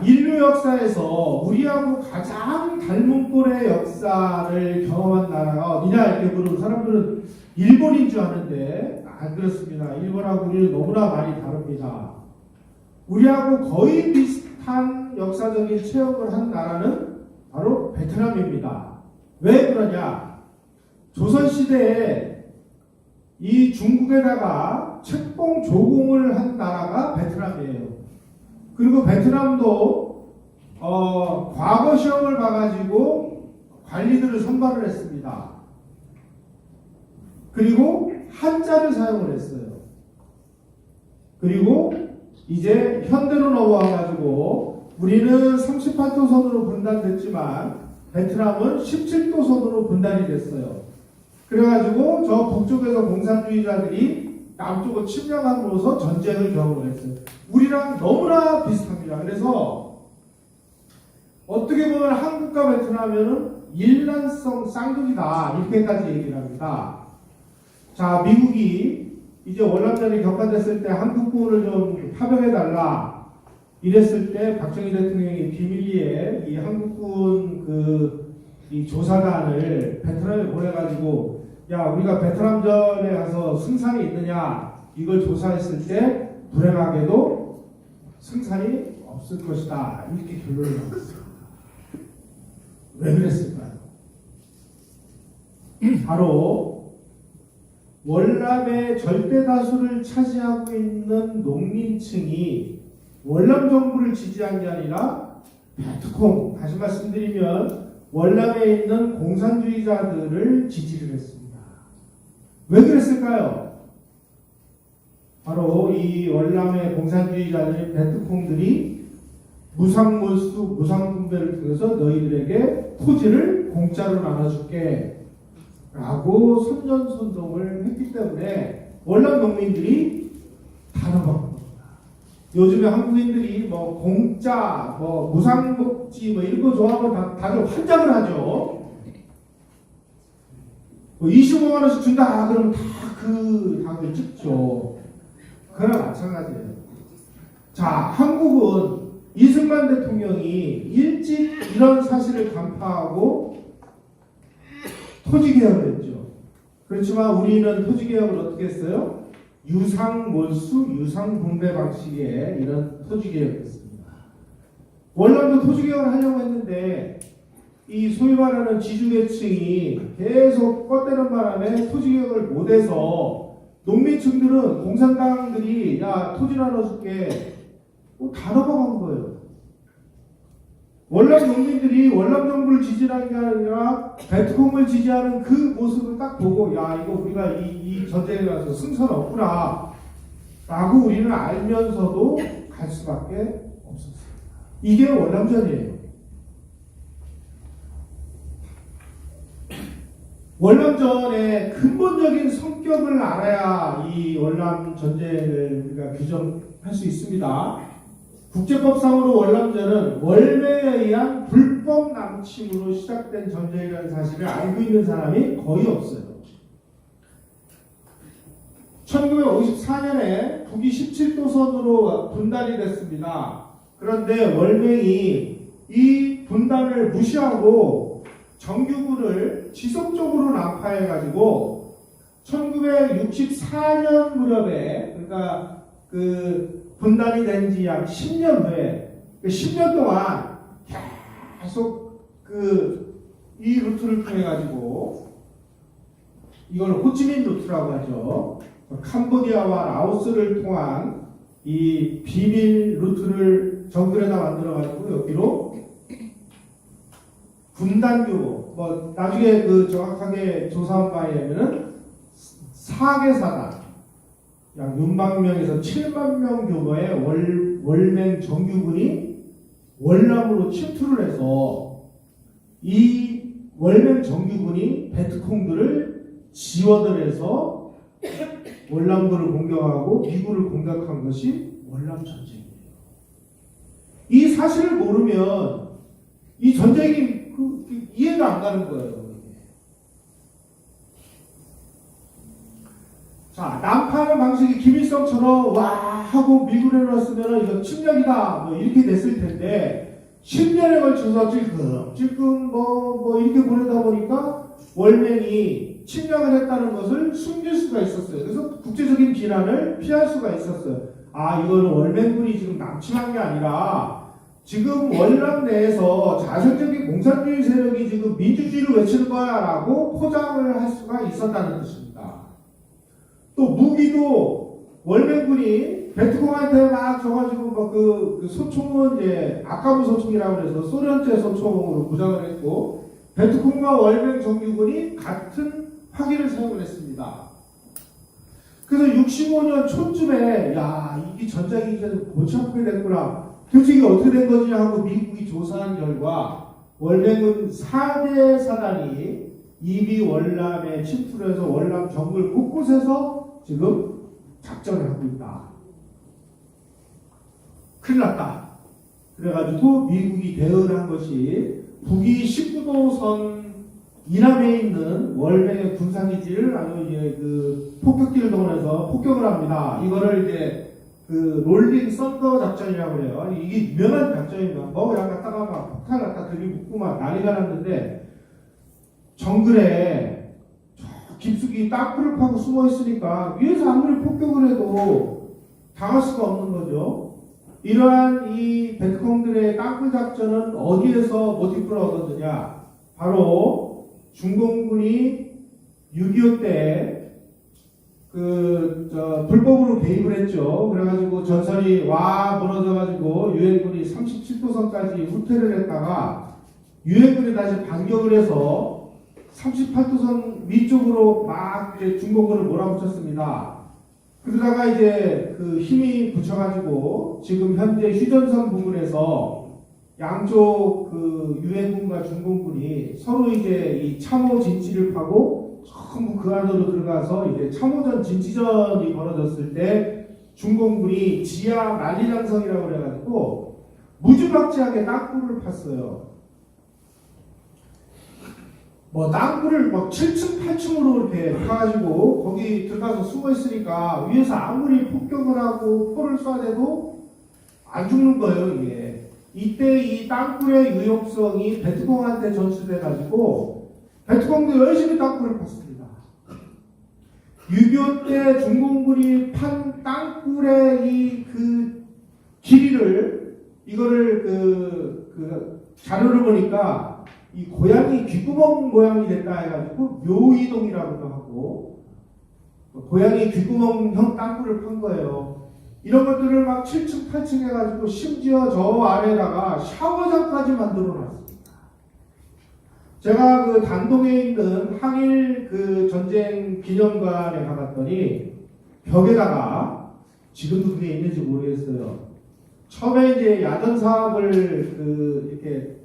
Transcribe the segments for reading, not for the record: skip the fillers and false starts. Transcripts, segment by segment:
인류 역사에서 우리하고 가장 닮은 꼴의 역사를 경험한 나라가 어디냐 이렇게 물으면 사람들은 일본인 줄 아는데 안 그렇습니다. 일본하고 우리는 너무나 많이 다릅니다. 우리하고 거의 비슷한 역사적인 체험을 한 나라는 바로 베트남입니다. 왜 그러냐? 조선시대에 이 중국에다가 책봉 조공을 한 나라가 베트남이에요. 그리고 베트남도 과거 시험을 봐가지고 관리들을 선발을 했습니다. 그리고 한자를 사용을 했어요. 그리고 이제 현대로 넘어와가지고 우리는 38도선으로 분단됐지만 베트남은 17도선으로 분단이 됐어요. 그래가지고 저 북쪽에서 공산주의자들이 남쪽을 침략함으로써 전쟁을 경험을 했어요. 우리랑 너무나 비슷합니다. 그래서 어떻게 보면 한국과 베트남은 일란성 쌍둥이다 이렇게까지 얘기를 합니다. 자, 미국이 이제 월남전이 격화됐을 때 한국군을 좀 파병해달라 이랬을 때 박정희 대통령이 비밀리에 이 한국군 이 조사단을 베트남에 보내가지고 야 우리가 베트남전에 가서 승산이 있느냐 이걸 조사했을 때 불행하게도 승산이 없을 것이다 이렇게 결론을 내렸습니다. 왜 그랬을까요? 바로 월남의 절대 다수를 차지하고 있는 농민층이 월남 정부를 지지한 게 아니라 베트콩, 다시 말씀드리면 월남에 있는 공산주의자들을 지지를 했습니다. 왜 그랬을까요? 바로 이 월남의 공산주의자들인 베트콩들이 무상몰수, 무상분배를 통해서 너희들에게 토지를 공짜로 나눠줄게 라고 선전선동을 했기 때문에 월남 농민들이 단호박은 겁니다. 요즘에 한국인들이 뭐 공짜, 뭐 무상복지 뭐 이런 거 좋아하면 다들 환장을 하죠. 뭐 25만 원씩 준다 그러면 다 그 당을 찍죠. 그거나 마찬가지예요. 자, 한국은 이승만 대통령이 일찍 이런 사실을 간파하고 토지개혁을 했죠. 그렇지만 우리는 토지개혁을 어떻게 했어요? 유상몰수, 유상분배 방식의 이런 토지개혁을 했습니다. 월남도 토지개혁을 하려고 했는데 이 소위 말하는 지주계층이 계속 뻗대는 바람에 토지개혁을 못해서 농민층들은 공산당들이 야 토지 나눠줄게 다 넘어간 거예요. 월남 농민들이 월남 정부를 지지하는 게 아니라 베트콩을 지지하는 그 모습을 딱 보고 야 이거 우리가 이 전쟁에 가서 승산 없구나 라고 우리는 알면서도 갈 수밖에 없었어요. 이게 월남전이에요. 월남전의 근본적인 성격을 알아야 이 월남 전쟁을 우리가 규정할 수 있습니다. 국제법상으로 월남전은 월매에 의한 불법 남침으로 시작된 전쟁이라는 사실을 알고 있는 사람이 거의 없어요. 1954년에 북이 17도선으로 분단이 됐습니다. 그런데 월맹이 이 분단을 무시하고 정규군을 지속적으로 난파해가지고 1964년 무렵에 그러니까 그 분단이 된 지 약 10년 후에 10년 동안 계속 이 루트를 통해 가지고 이걸 호치민 루트라고 하죠. 캄보디아와 라오스를 통한 이 비밀 루트를 정글에다 만들어 가지고 여기로 분단 규모 뭐 나중에 정확하게 조사한 바에 의하면은 4개사단 약 6만 명에서 7만 명 규모의 월맹 정규군이 월남으로 침투를 해서 이 월맹 정규군이 베트콩들을 지원을 해서 월남군을 공격하고 미군을 공격한 것이 월남 전쟁이에요. 이 사실을 모르면 이 전쟁이 이해가 안 가는 거예요. 자, 자, 난파하는 방식이 김일성처럼 와 하고 밀고 내놨으면 이거 침략이다 뭐 이렇게 됐을 텐데 10년에 걸쳐서 찔끔 뭐 이렇게 보내다 보니까 월맹이 침략을 했다는 것을 숨길 수가 있었어요. 그래서 국제적인 비난을 피할 수가 있었어요. 아, 이거는 월맹군이 지금 남침한 게 아니라 지금 월남 내에서 자생적인 공산주의 세력이 지금 민주주의를 외치는 거야 라고 포장을 할 수가 있었다는 뜻입니다. 또 무기도 월맹군이 베트콩한테 막 줘가지고 뭐 그 소총은 이제 아까부 소총이라고 해서 소련제 소총으로 무장을 했고 베트콩과 월맹 정규군이 같은 화기를 사용을 했습니다. 그래서 65년 초쯤에 야 이게 전장이 이제 골치 아프게 됐구나. 도대체 이게 어떻게 된 거지 하고 미국이 조사한 결과 월맹은 4대 사단이 이미 월남에 침투를 해서 월남 정글 곳곳에서 지금 작전을 하고 있다. 큰일 났다. 그래가지고 미국이 대응을 한 것이 북위 19도선 이남에 있는 월맹의 군사기지를 아주 이제 그 폭격기를 동원해서 폭격을 합니다. 이거를 이제 그 롤링 썬더 작전이라고 해요. 아니 이게 유명한 작전입니다. 뭐 그냥 갖다가 막 폭탄 갖다 들이붓고 막 난리가 났는데 정글에 저 깊숙이 땅굴을 파고 숨어 있으니까 위에서 아무리 폭격을 해도 당할 수가 없는 거죠. 이러한 이 베트콩들의 땅굴 작전은 어디에서 모티프를 얻었느냐? 바로 중공군이 6.25 때 불법으로 개입을 했죠. 그래가지고 전선이 무너져가지고 유엔군이 37도선까지 후퇴를 했다가 유엔군이 다시 반격을 해서 38도선 위쪽으로 막 이제 중공군을 몰아붙였습니다. 그러다가 이제 그 힘이 붙여가지고 지금 현재 휴전선 부근에서 양쪽 그 유엔군과 중공군이 서로 이제 이 참호 진지를 파고 전부 그 안으로 들어가서 이제 참호전 진지전이 벌어졌을 때 중공군이 지하 만리장성이라고 그래가지고 무지막지하게 땅굴을 팠어요. 뭐 땅굴을 막 7층 8층으로 이렇게 파가지고 거기 들어가서 숨어 있으니까 위에서 아무리 폭격을 하고 포를 쏴대도 안 죽는 거예요 이게. 이때 이 땅굴의 유용성이 베트콩한테 전수돼가지고 베트콩도 열심히 땅굴을 팠습니다. 6.25 때 중공군이 판 땅굴의 이 그 길이를 이거를 그 자료를 보니까 이 고양이 귓구멍 모양이 됐다 해가지고 묘이동이라고도 하고 고양이 귓구멍형 땅굴을 판 거예요. 이런 것들을 막 7층 8층 해가지고 심지어 저 아래다가 샤워장까지 만들어 놨습니다. 제가 그 단동에 있는 항일 그 전쟁 기념관에 가봤더니 벽에다가 지금도 그게 있는지 모르겠어요. 처음에 이제 야전 사업을 이렇게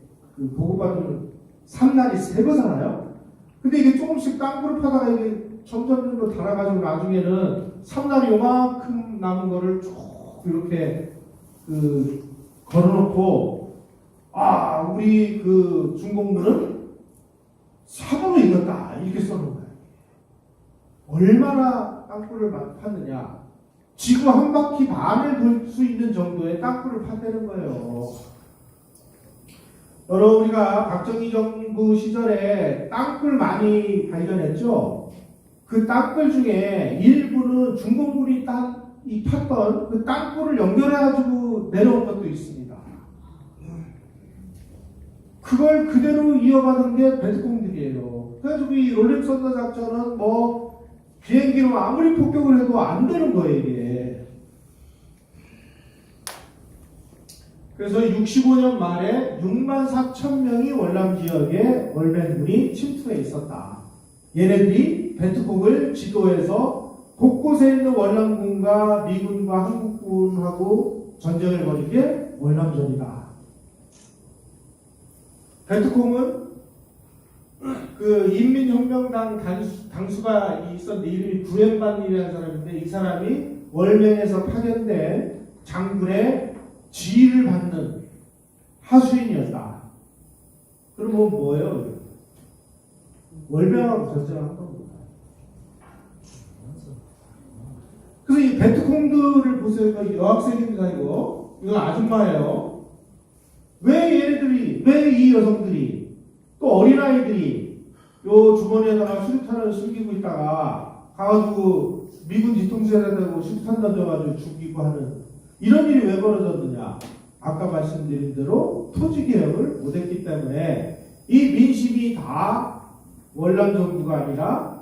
보고받으면 삼날이 새 거잖아요. 근데 이게 조금씩 땅굴을 파다가 이게 점점 달아가지고 나중에는 삼날이 요만큼 남은 거를 쭉 이렇게 걸어놓고 우리 그 중공군은 사고로 이겼다 이렇게 써놓은 거예요. 얼마나 땅굴을 팠느냐. 지구 한 바퀴 반을 돌 수 있는 정도의 땅굴을 팠다는 거예요. 여러분 우리가 박정희 정부 시절에 땅굴 많이 발견했죠. 그 땅굴 중에 일부는 중공군이 팠던 그 땅굴을 연결해가지고 내려온 것도 있습니다. 그걸 그대로 이어받은 게 베트콩들이에요. 그래가지고 이 롤링썬더 작전은 뭐 비행기로 아무리 폭격을 해도 안 되는 거예요 이게. 그래서 65년 말에 64,000명이 월남 지역에 월맹군이 침투해 있었다. 얘네들이 베트콩을 지도해서 곳곳에 있는 월남군과 미군과 한국군하고 전쟁을 벌인 게 월남전이다. 베트콩은 그 인민혁명당 당수가 있었는데 이름이 구엠반이라는 사람인데 이 사람이 월맹에서 파견된 장군의 지휘를 받는 하수인이었다. 그럼 뭐예요? 월맹하고 전쟁을 한 겁니다. 이 베트콩들을 보세요. 이거 여학생입니다. 이거 아줌마예요. 왜 얘네들이, 왜 이 여성들이, 또 어린아이들이 요 주머니에다가 수류탄을 숨기고 있다가 가가지고 미군 뒤통수에다 대고 수류탄 던져가지고 죽이고 하는 이런 일이 왜 벌어졌느냐? 아까 말씀드린 대로 토지개혁을 못했기 때문에 이 민심이 다 월남 정부가 아니라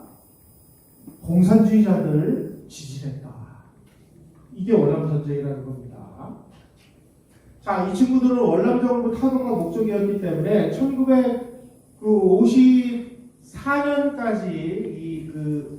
공산주의자들을 지지했다. 이게 월남 전쟁이라는 겁니다. 자, 이 친구들은 월남 정부 타도가 목적이었기 때문에 1954년까지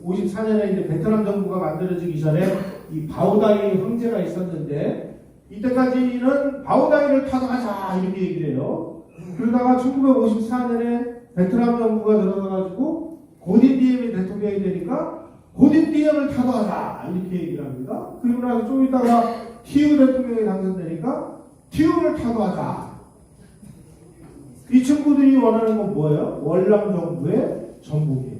54년에 이제 베트남 정부가 만들어지기 전에 이 바오다이 황제가 있었는데 이때까지는 바오다이를 타도하자 이렇게 얘기를 해요. 그러다가 1954년에 베트남 정부가 들어가가지고 고딘디엠이 대통령이 되니까 고딘디엠을 타도하자 이렇게 얘기를 합니다. 그리고 나서 좀 있다가 티우 대통령이 당선되니까 티우를 타도하자. 이 친구들이 원하는 건 뭐예요? 월남 정부의 전복이에요.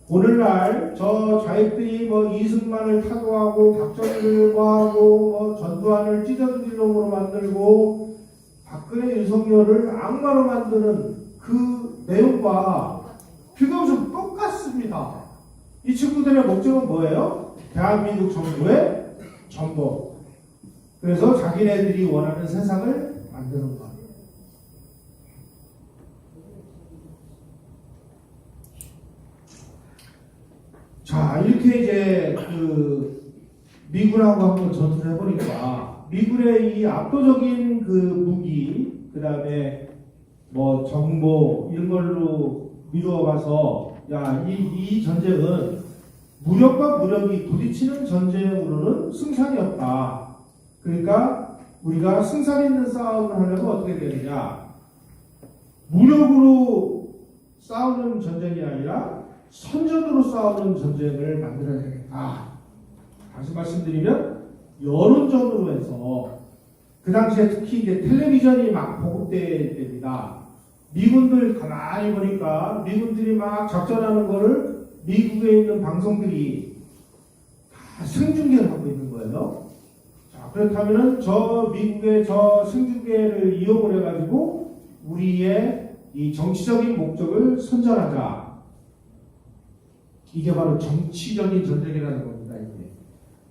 오늘날 저 좌익들이 뭐 이승만을 타도하고 박정희를 뭐하고 전두환을 찢어진 놈으로 만들고 박근혜 윤석열을 악마로 만드는 그 내용과 비교적 똑같습니다. 이 친구들의 목적은 뭐예요? 대한민국 정부의 전복. 그래서 자기네들이 원하는 세상을 만드는 것. 자, 이렇게 이제 미군하고 한번 전투를 해보니까 미군의 이 압도적인 무기, 그 다음에 뭐 정보 이런 걸로 미루어가서 이 전쟁은 무력과 무력이 부딪히는 전쟁으로는 승산이 없다. 그러니까 우리가 승산 있는 싸움을 하려면 어떻게 되느냐? 무력으로 싸우는 전쟁이 아니라 선전으로 싸우는 전쟁을 만들어야 되겠다. 다시 말씀드리면 여론전으로 해서 그 당시에 특히 이제 텔레비전이 막 보급될 때입니다. 미군들 가만히 보니까 미군들이 막 작전하는 거를 미국에 있는 방송들이 다 생중계를 하고 있는 거예요. 자, 그렇다면은 저 미국의 저 생중계를 이용을 해가지고 우리의 이 정치적인 목적을 선전하자. 이게 바로 정치적인 전쟁이라는 겁니다. 이게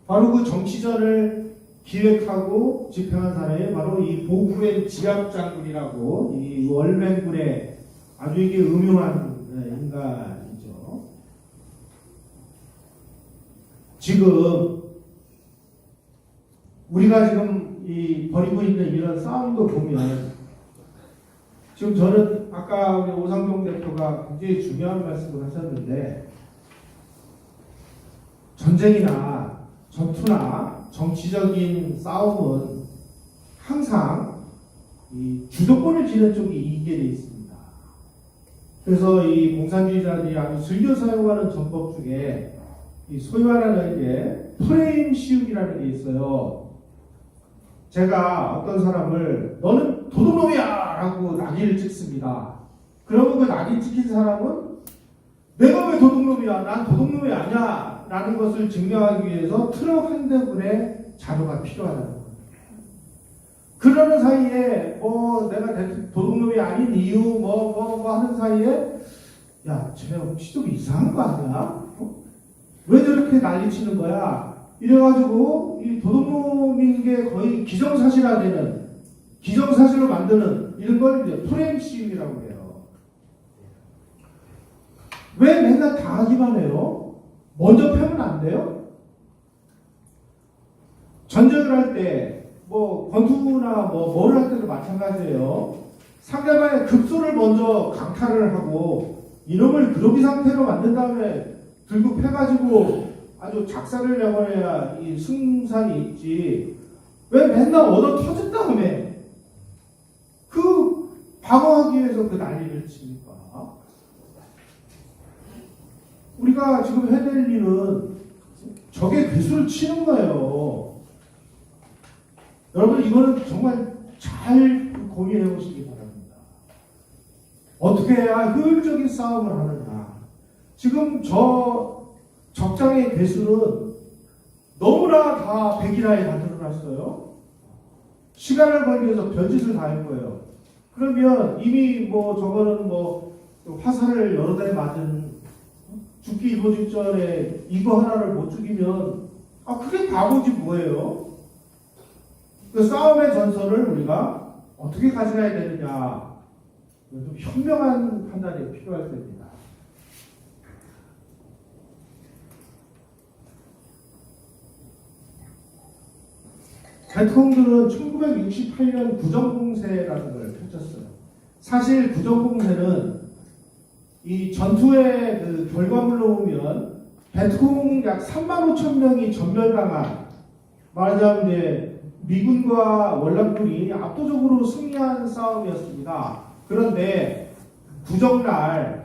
바로 그 정치전을 기획하고 집행한 사람이 바로 이 보구엔 지압장군이라고 이 월맹군의 아주 이게 음흉한 인간이죠. 지금 우리가 지금 이 벌이고 있는 이런 싸움도 보면 지금 저는 아까 우리 오상종 대표가 굉장히 중요한 말씀을 하셨는데 전쟁이나 전투나 정치적인 싸움은 항상 이 주도권을 쥐는 쪽이 이기게 되어 있습니다. 그래서 이 공산주의자들이 아주 즐겨 사용하는 전법 중에 이 소위 말하는 이제 프레임 씌우기라는 게 있어요. 제가 어떤 사람을 너는 도둑놈이야! 라고 낙인을 찍습니다. 그러면 그 낙인 찍힌 사람은 내가 왜 도둑놈이야? 난 도둑놈이 아니야! 라는 것을 증명하기 위해서 트럭 한 대분의 자료가 필요하다는 겁니다. 그러는 사이에 내가 도둑놈이 아닌 이유 하는 사이에 야, 쟤 혹시 좀 이상한 거 아니야? 왜 저렇게 난리치는 거야? 이래가지고 이 도둑놈인 게 거의 기정사실화되는 기정사실로 만드는 이런 걸 이제 프레임 씌우기라고 해요. 왜 맨날 다 하기만 해요? 먼저 패면 안 돼요? 전쟁을 할 때 권투나 뭘 할 때도 마찬가지예요. 상대방의 급소를 먼저 강탈을 하고 이놈을 그러기 상태로 만든 다음에 들고 패가지고 아주 작사를 내버려야 이 승산이 있지. 왜 맨날 얻어 터진 다음에 방어하기 위해서 그 난리를 칩니까? 우리가 지금 해야 될 일은 적의 괴수를 치는 거예요. 여러분 이거는 정말 잘 고민해 보시기 바랍니다. 어떻게 해야 효율적인 싸움을 하느냐. 지금 적장의 개수는 너무나 다 백일하에 다 드러났어요. 시간을 걸기 위해서 별짓을 다 할 거예요. 그러면 이미 뭐 저거는 뭐 화살을 여러 대 맞은 죽기 일보 직전에 이거 하나를 못 죽이면 그게 바보지 뭐예요. 그 싸움의 전설을 우리가 어떻게 가져가야 되느냐, 좀 현명한 판단이 필요할 때입니다. 베트콩들은 1968년 구정공세라는 걸 펼쳤어요. 사실 구정공세는 이 전투의 그 결과물로 보면 베트콩 약 3만 5천 명이 전멸당한, 말하자면 이제 미군과 월남군이 압도적으로 승리한 싸움이었습니다. 그런데 구정날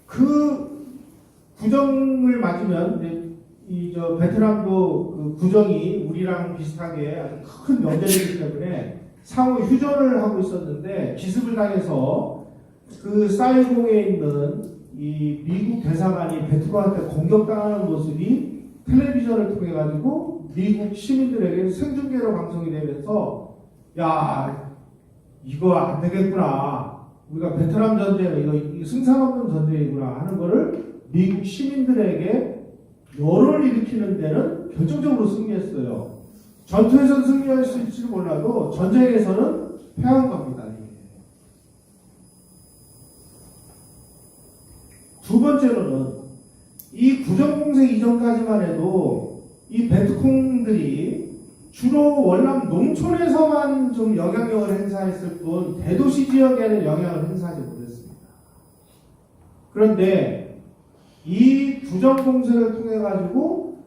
그 구정을 맞으면 저 베트남도 그 구정이 우리랑 비슷하게 아주 큰 명절이기 때문에 상호 휴전을 하고 있었는데 기습을 당해서 그 사이공에 있는 이 미국 대사관이 베트콩한테 공격당하는 모습이 텔레비전을 통해 가지고 미국 시민들에게 생중계로 방송이 되면서 야, 이거 안 되겠구나, 우리가 베트남 전쟁 이거 승산 없는 전쟁이구나 하는 거를 미국 시민들에게 여론을 일으키는 데는 결정적으로 승리했어요. 전투에서는 승리할 수 있을지 몰라도 전쟁에서는 패한 겁니다. 두 번째로는 이 구정공세 이전까지만 해도 이 베트콩들이 주로 월남 농촌에서만 좀 영향력을 행사했을 뿐 대도시 지역에는 영향을 행사하지 못했습니다. 그런데 이 구정공세를 통해 가지고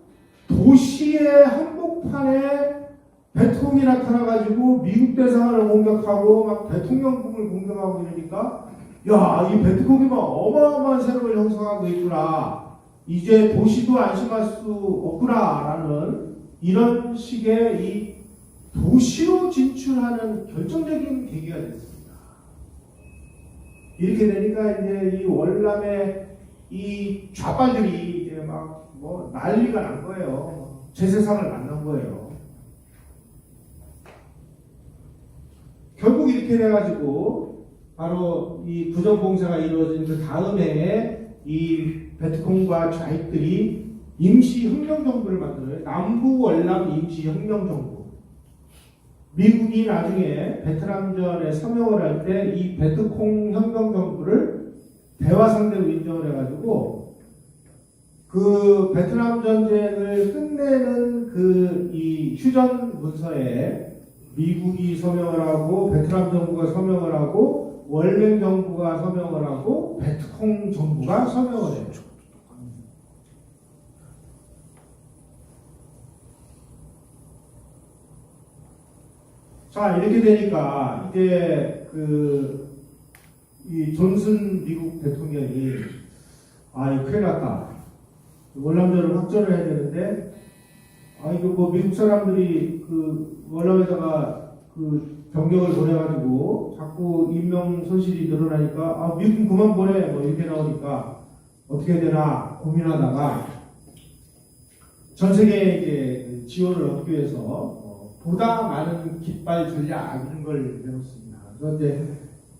도시의 한복판에 베트콩이 나타나 가지고 미국 대사관을 공격하고 막 대통령궁을 공격하고 이러니까 야, 이 베트콩이 막 어마어마한 세력을 형성하고 있구나, 이제 도시도 안심할 수 없구나라는 이런 식의 이 도시로 진출하는 결정적인 계기가 됐습니다. 이렇게 되니까 이제 이 월남의 이 좌빨들이 이제 막 뭐 난리가 난 거예요. 제 세상을 만난 거예요. 결국 이렇게 돼가지고 바로 이 구정공세가 이루어진 그 다음에 이 베트콩과 좌익들이 임시혁명정부를 만들어요. 남부월남 임시혁명정부. 미국이 나중에 베트남전에 서명을 할 때 이 베트콩 혁명정부를 대화 상대로 인정을 해가지고 그 베트남 전쟁을 끝내는 그 이 휴전 문서에 미국이 서명을 하고 베트남 정부가 서명을 하고 월맹 정부가 서명을 하고 베트콩 정부가 서명을 해요. 자, 이렇게 되니까 이제 이 존슨 미국 대통령이 이거 큰일 났다, 월남전을 확전을 해야 되는데 이거 뭐 미국 사람들이 그 월남에다가 그 병력을 보내가지고 자꾸 인명 손실이 늘어나니까 미국 그만 보내 뭐 이렇게 나오니까 어떻게 되나 고민하다가 전 세계에 이제 지원을 얻기 위해서 보다 많은 깃발 전략 이런 걸 내놓습니다. 그래서 이제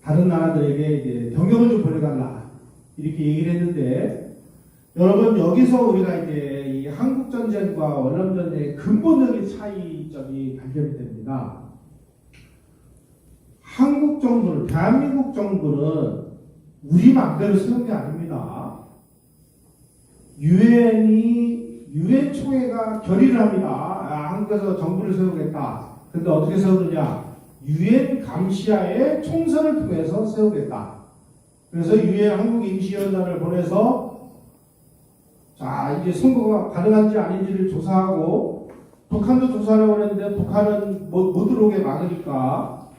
다른 나라들에게 이제 병력을 좀 보내달라 이렇게 얘기를 했는데, 여러분 여기서 우리가 이제 이 한국 전쟁과 월남 전쟁의 근본적인 차이점이 발견이 됩니다. 한국 정부는, 대한민국 정부는 우리 맘대로 세운 게 아닙니다. 유엔 총회가 결의를 합니다. 한국에서 정부를 세우겠다. 근데 어떻게 세우느냐? 유엔 감시하에 총선을 통해서 세우겠다. 그래서 유엔 한국 임시위원단을 보내서 자, 이제 선거가 가능한지 아닌지를 조사하고, 북한도 조사하려고 했는데 북한은 못 들어오게 막으니까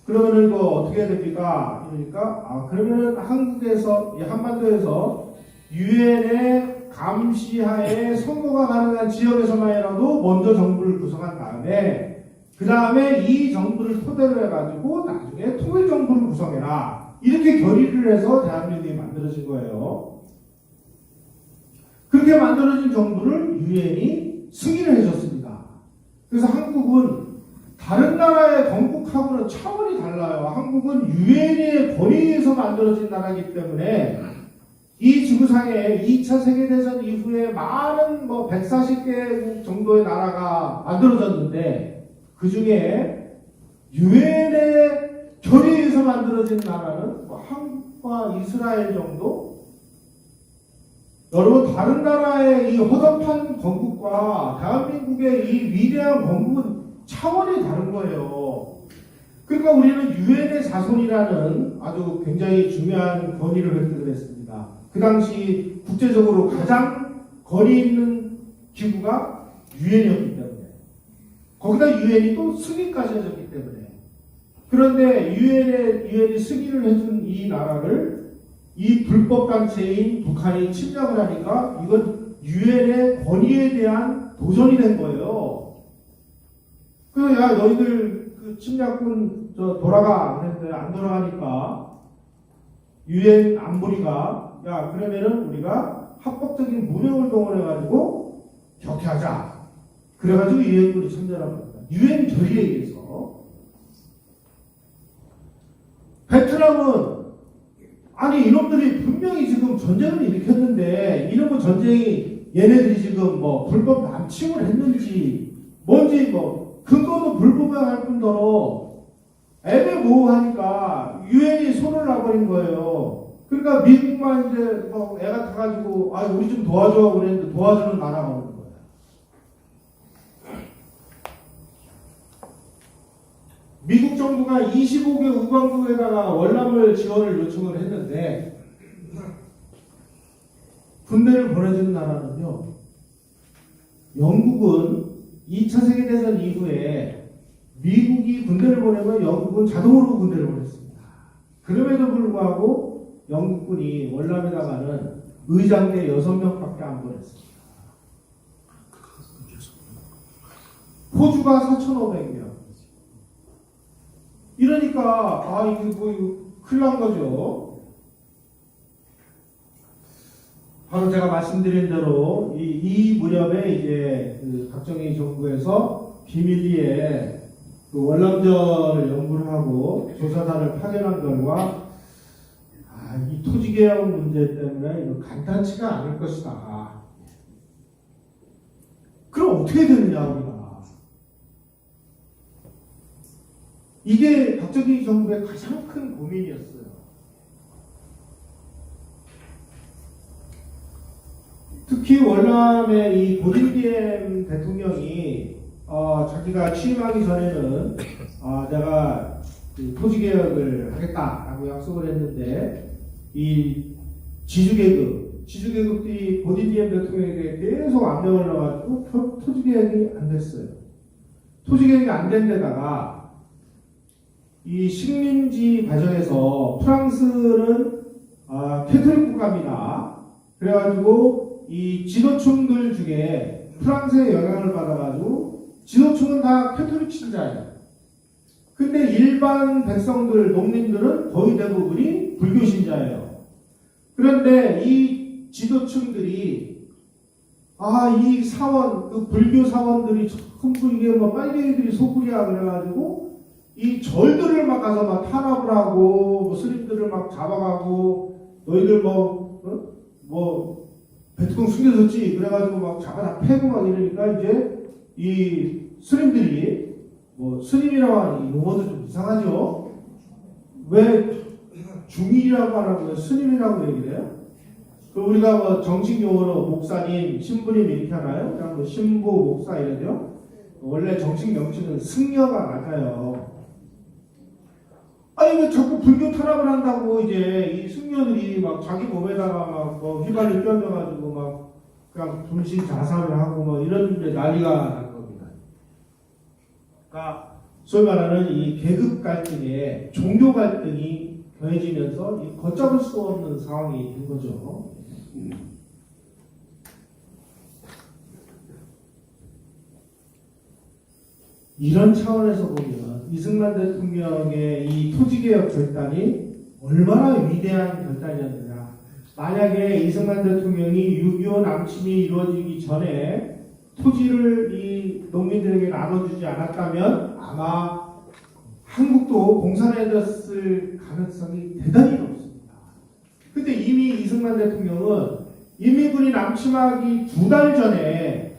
그러면은 이거 어떻게 해야 됩니까? 그러니까 그러면은 한국에서, 이 한반도에서 유엔의 감시하에 선거가 가능한 지역에서만이라도 먼저 정부를 구성한 다음에 그 다음에 이 정부를 토대로 해가지고 나중에 통일정부를 구성해라, 이렇게 결의를 해서 대한민국이 만들어진 거예요. 그렇게 만들어진 정부를 유엔이 승인을 해줬습니다. 그래서 한국은 다른 나라의 건국하고는 차원이 달라요. 한국은 유엔의 권위에서 만들어진 나라이기 때문에 이 지구상에 2차 세계대전 이후에 많은 140개 정도의 나라가 만들어졌는데 그 중에 유엔의 결의에서 만들어진 나라는 한국과 이스라엘 정도? 여러분 다른 나라의 이 허접한 건국과 대한민국의 이 위대한 건국은 차원이 다른 거예요. 그러니까 우리는 유엔의 자손이라는 아주 굉장히 중요한 권위를 획득을 했습니다. 그 당시 국제적으로 가장 권위 있는 기구가 유엔이었기 때문에 거기다 유엔이 또 승인까지 해줬기 때문에 그런데 유엔이 승인을 해준 이 나라를 이 불법단체인 북한이 침략을 하니까 이건 유엔의 권위에 대한 도전이 된 거예요. 그래서 야 너희들 그 침략군 돌아가 그랬는데 안 돌아가니까 유엔 안보리가 야 그러면은 우리가 합법적인 무력을 동원해가지고 격퇴하자. 그래가지고 유엔군이 참전한 겁니다. 유엔 결의에 의해서. 베트남은 아니 이놈들이 분명히 지금 전쟁을 일으켰는데 이놈의 전쟁이 얘네들이 지금 불법 남침을 했는지 뭔지 근거도 불분명할 뿐더러 애매모호하니까 유엔이 손을 놔버린 거예요. 그러니까 미국만 이제 애가 타가지고 아 우리 좀 도와줘 그랬는데 도와주는 나라가 없는 거예요. 미국 정부가 25개 우방국에다가 월남을 지원을 요청을 했는데 군대를 보내주는 나라는요. 영국은 2차 세계대전 이후에 미국이 군대를 보내면 영국은 자동으로 군대를 보냈습니다. 그럼에도 불구하고 영국군이 월남에다가는 의장대 6명밖에 안 보냈습니다. 호주가 4,500명. 이러니까 이게 큰일 난 거죠. 바로 제가 말씀드린 대로 이 무렵에 이제 그 박정희 정부에서 비밀리에 그 월남전을 연구를 하고 조사단을 파견한 결과 이 토지개혁 문제 때문에 이거 간단치가 않을 것이다. 그럼 어떻게 되느냐 우리가. 이게 박정희 정부의 가장 큰 고민이었어요. 특히 월남의 이 고딩디엠 대통령이 자기가 취임하기 전에는 내가 그 토지개혁을 하겠다라고 약속을 했는데 이 지주계급이 고딩디엠 대통령에게 계속 압력을 넣어가지고 토지개혁이 안 됐어요. 토지개혁이 안 된 데다가 이 식민지 과정에서 프랑스는 캐톨릭 국가입니다. 그래가지고 이 지도층들 중에 프랑스의 영향을 받아가지고 지도층은 다 캐톨릭 신자예요. 근데 일반 백성들, 농민들은 거의 대부분이 불교 신자예요. 그런데 이 지도층들이 이 사원, 그 불교 사원들이 전부 이게 빨갱이들이 소굴이야 그래가지고 이 절들을 막 가서 막 탄압을 하고 스님들을 막 잡아가고 너희들 베트콩 숨겨졌지 그래가지고 막 잡아다 패고 막 이러니까 이제 이 스님들이 스님이라고 하는 이 용어도 좀 이상하죠. 왜 중인이라고 안 하고 왜 스님이라고 얘기를 해요? 그 우리가 정식 용어로 목사님, 신부님 이렇게 하나요? 그냥 신부, 목사 이래요? 원래 정식 명칭은 승려가 맞아요. 왜 자꾸 불교 탄압을 한다고 이제 이 승려들이 막 자기 몸에다가 막 휘발유 껴져가지고 막 그냥 분신 자살을 하고 이런 데 난리가 난 겁니다. 그러니까 소위 말하는 이 계급 갈등에 종교 갈등이 더해지면서 이 걷잡을 수 없는 상황이 된 거죠. 이런 차원에서 보면 이승만 대통령의 이 토지개혁 결단이 얼마나 위대한 결단이었느냐. 만약에 이승만 대통령이 6.25 남침이 이루어지기 전에 토지를 이 농민들에게 나눠주지 않았다면 아마 한국도 공산화됐을 가능성이 대단히 높습니다. 근데 이미 이승만 대통령은 인민군이 남침하기 2달 전에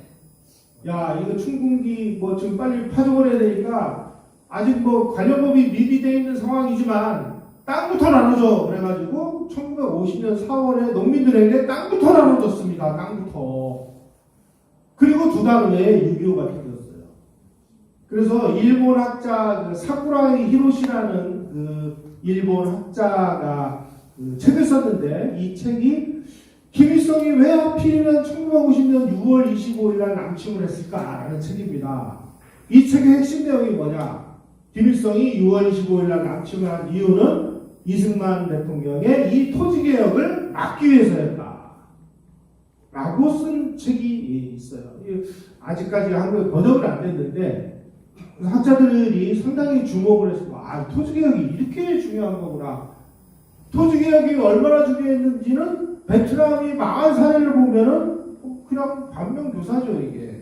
야 이거 춘궁기 뭐 지금 빨리 파종을 해야 되니까 아직 뭐 관련법이 미비되어 있는 상황이지만 땅부터 나눠줘 그래가지고 1950년 4월에 농민들에게 땅부터 나눠줬습니다. 땅부터. 그리고 2달 후에 6.25가 터졌어요. 그래서 일본 학자 사쿠라이 히로시라는 그 일본 학자가 그 책을 썼는데 이 책이 김일성이 왜 하필이면 1950년 6월 25일 날 남침을 했을까라는 책입니다. 이 책의 핵심 내용이 뭐냐? 김일성이 6월 25일 날 남침을 한 이유는 이승만 대통령의 이 토지개혁을 막기 위해서였다. 라고 쓴 책이 있어요. 아직까지 한국에 번역은 안 됐는데 학자들이 상당히 주목을 했어요. 아, 토지개혁이 이렇게 중요한 거구나. 토지개혁이 얼마나 중요했는지는 베트남이 망한 사례를 보면은 그냥 반면교사죠, 이게.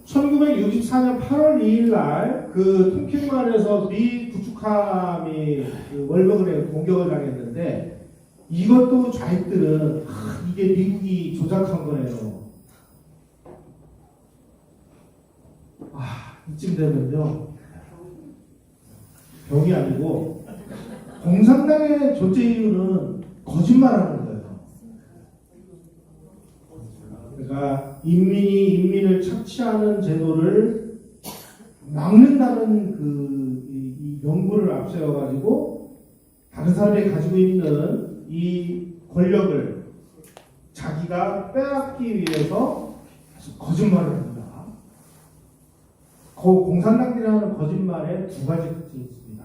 (1964년 8월 2일) 날 그 통킬만에서 미 구축함이 그 월병을 공격을 당했는데 이것도 좌익들은 이게 미국이 조작한 거네요. 이쯤 되면요 병이 아니고 공산당의 존재 이유는 거짓말하는 거예요. 그러니까 인민을 착취하는 제도를 막는다는 이 명분을 앞세워가지고 다른 사람이 가지고 있는 이 권력을 자기가 빼앗기 위해서 거짓말을 합니다. 공산당들이 하는 거짓말에 2가지 특징이 있습니다.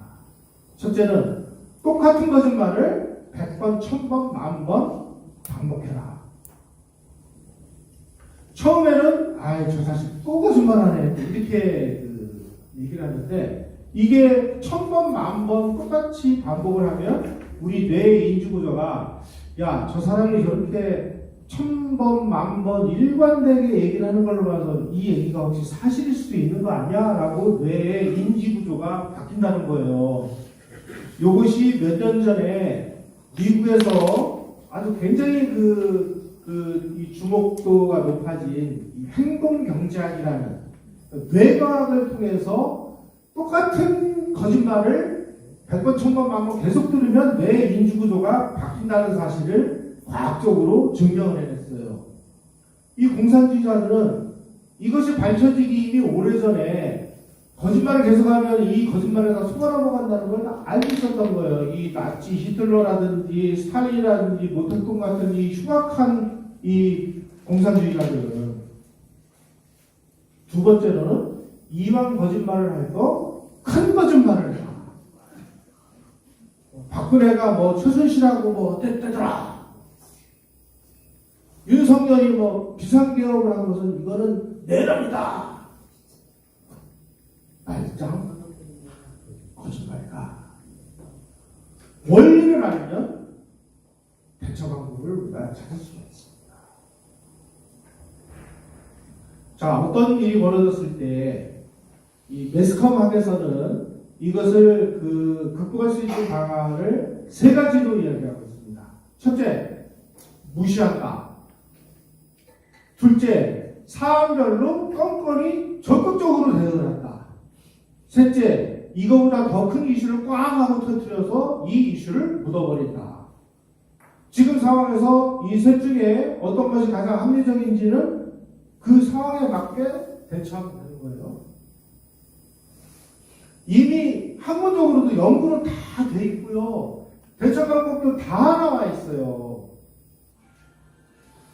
첫째는 똑같은 거짓말을 100번, 1000번, 10,000번 반복해라. 처음에는 저 자식 또 거짓말하네 이렇게 얘기를 하는데 이게 1000번, 10,000번 똑같이 반복을 하면 우리 뇌의 인지구조가 야, 저 사람이 저렇게 1000번, 10,000번 일관되게 얘기를 하는 걸로 봐서 이 얘기가 혹시 사실일 수도 있는 거 아니야? 라고 뇌의 인지구조가 바뀐다는 거예요. 이것이 몇 년 전에 미국에서 아주 굉장히 이 주목도가 높아진 이 행동경제학이라는 뇌과학을 통해서 똑같은 거짓말을 100번, 1000번, 10,000번 계속 들으면 뇌 인지구조가 바뀐다는 사실을 과학적으로 증명을 해냈어요. 이 공산주의자들은 이것이 밝혀지기 이미 오래전에 거짓말을 계속하면 이 거짓말에 다 속아 넘어간다는 걸 다 알고 있었던 거예요. 이 나치 히틀러라든지 스탈린이라든지 모택동 같은 이 흉악한 이 공산주의자들은. 두 번째로는 이왕 거짓말을 할 거 큰 거짓말을 해라. 박근혜가 뭐 최순실하고 뭐 어땠더라. 윤석열이 뭐 비상개혁을 한 것은 이거는 내란이다. 말짱 거짓말이다. 원리를 알면 대처 방법을 우리가 찾을 수가 있습니다. 자, 어떤 일이 벌어졌을 때 이 매스컴학에서는 이것을 극복할 수 있는 방안을 3가지로 이야기하고 있습니다. 첫째, 무시한다. 둘째, 사안별로 껌껌이 적극적으로 대응한다. 셋째, 이거보다 더 큰 이슈를 꽝 하고 터뜨려서 이 이슈를 묻어버린다. 지금 상황에서 이 셋 중에 어떤 것이 가장 합리적인지는 그 상황에 맞게 대처하면 되는 거예요. 이미 학문적으로도 연구는 다 돼 있고요. 대처 방법도 다 나와 있어요.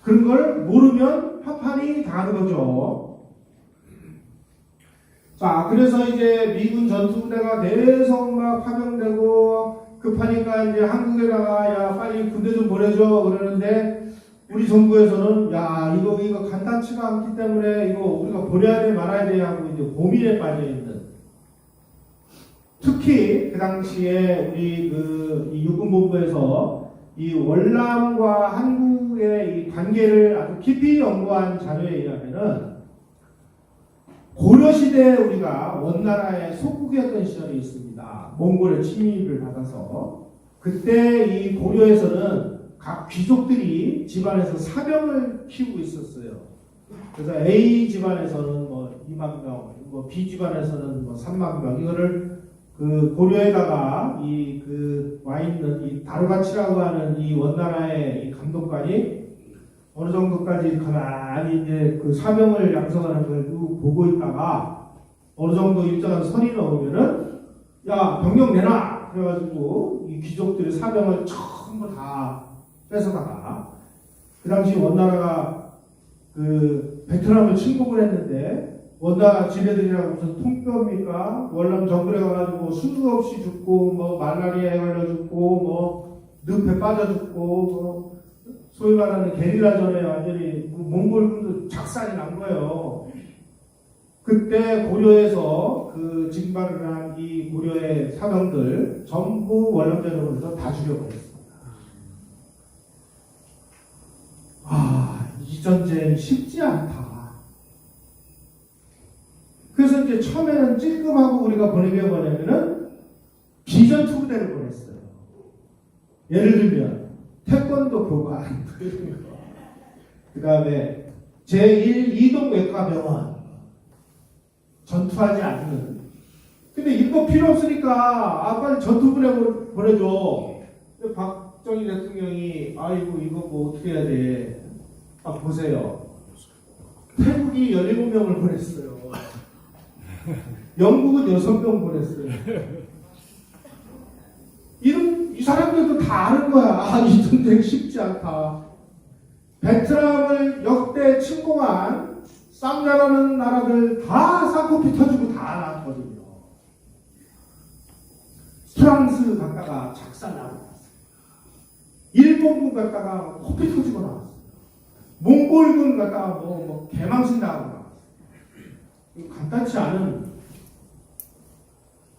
그런 걸 모르면 파판이 당하는 거죠. 자, 그래서 이제 미군 전투부대가 계속 막 파병되고 급하니까 이제 한국에다가 야 빨리 군대 좀 보내줘 그러는데 우리 정부에서는 야 이거 간단치가 않기 때문에 이거 우리가 보내야 돼 말아야 돼 하고 이제 고민에 빠져 있는 특히 그 당시에 우리 이 육군본부에서 이 월남과 한국의 이 관계를 아주 깊이 연구한 자료에 의하면은 고려시대에 우리가 원나라의 속국이었던 시절이 있습니다. 몽골의 침입을 받아서 그때 이 고려에서는 각 귀족들이 집안에서 사병을 키우고 있었어요. 그래서 A 집안에서는 뭐 2만 명, 뭐 B 집안에서는 뭐 3만 명, 이거를 그 고려에다가 와 있는 이 다르바치라고 하는 이 원나라의 이 감독관이 어느 정도까지 가만히 이제 그 사병을 양성하는 걸 보고 있다가 어느 정도 일정한 선이 넘으면은 야 병력 내놔 그래가지고 이 귀족들의 사병을 전부 다 뺏어다가 그 당시 원나라가 그 베트남을 침공을 했는데 원나라 지배들이라고 무슨 통뼈입니까? 월남 정글에 가가지고 수도 없이 죽고 뭐 말라리아에 걸려 죽고 뭐 늪에 빠져 죽고 뭐 소위 말하는 게릴라전에 완전히 몽골군도 작살이 난 거예요. 그때 고려에서 그 징발을 한 이 고려의 사병들 전부 월남전으로 해서 다 죽여버렸습니다. 이 전쟁 쉽지 않다. 그래서 이제 처음에는 찔끔하고 우리가 보내게 뭐냐면은 비전투 부대를 보냈어요. 예를 들면 태권도 교관, 그 다음에 제1 이동외과병원, 전투하지 않는. 근데 이거 필요 없으니까 빨리 전투부대 보내줘. 근데 박정희 대통령이 아이고 이거 뭐 어떻게 해야 돼. 보세요. 태국이 17명을 보냈어요. 영국은 6명 보냈어요. 이 사람들도 다 아는 거야. 이 전쟁 쉽지 않다. 베트남을 역대 침공한 쌍나라는 나라들 다 쌍코피 터지고 다 나왔거든요. 프랑스 갔다가 작살나고 나왔어요. 일본군 갔다가 코피 터지고 나왔어요. 몽골군 갔다가 뭐 개망신 나고 나왔어요. 간단치 않은.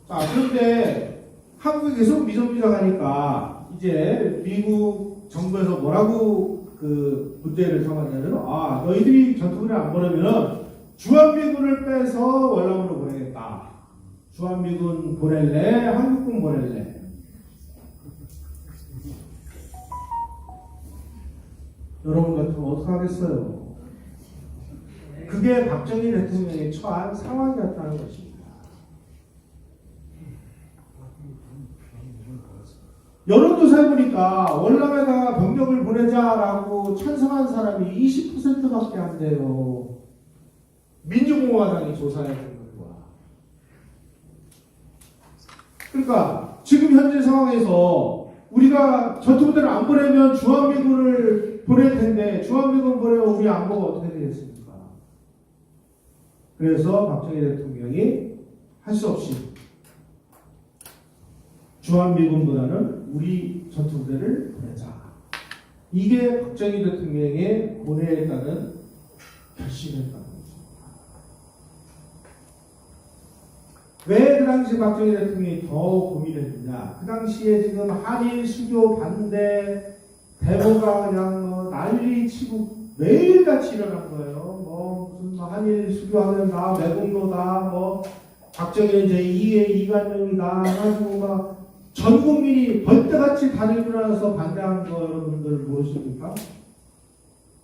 자, 그런데 한국이 계속 미정비정하니까 이제 미국 정부에서 뭐라고 그 문제를 삼았냐면 너희들이 전투군을 안 보내면은 주한미군을 빼서 월남으로 보내겠다. 주한미군 보낼래? 한국군 보낼래? 여러분 같으면 어떡하겠어요? 그게 박정희 대통령이 처한 상황이었다는 것입니다. 여론조사해 보니까 월남에다가 병력을 보내자라고 찬성한 사람이 20%밖에 안 돼요. 민주공화당이 조사해 본 거야. 그러니까 지금 현재 상황에서 우리가 전투부대를 안 보내면 주한미군을 보낼 텐데 주한미군 보내면 우리 안보가 어떻게 되겠습니까? 그래서 박정희 대통령이 할 수 없이 주한미군보다는 우리 전투부대를 보내자. 이게 박정희 대통령의 고뇌에 따른 결심이었다는 거죠. 왜 그 당시 박정희 대통령이 더 고민했느냐? 그 당시에 지금 한일 수교 반대 데모가 그냥 뭐 난리치고 매일같이 일어난 거예요. 무슨 한일 수교하면 다 매국노다, 박정희 제2의 이관용이다 해가지고 전 국민이 벌떼같이 다들 일어나서 반대한 거 여러분들 모르십니까?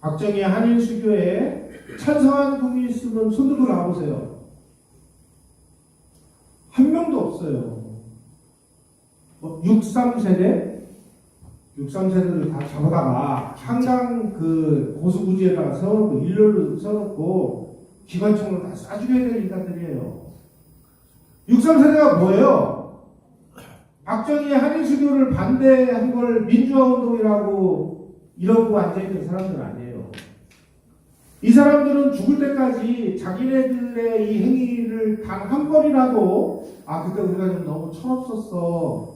박정희 한일 수교에 찬성한 국민이 있으면 손 들고 나와보세요. 한 명도 없어요. 63세대를 다 잡아다가 한강 그 고수부지에다가 세워놓고 일렬로 세워놓고 기관총으로 다 쏴 죽여야 될 인간들이에요. 63세대가 뭐예요? 박정희 한일수교를 반대한 걸 민주화운동이라고 이러고 앉아있는 사람들은 아니에요. 이 사람들은 죽을 때까지 자기네들의 이 행위를 단 한 번이라도 그때 우리가 좀 너무 철없었어.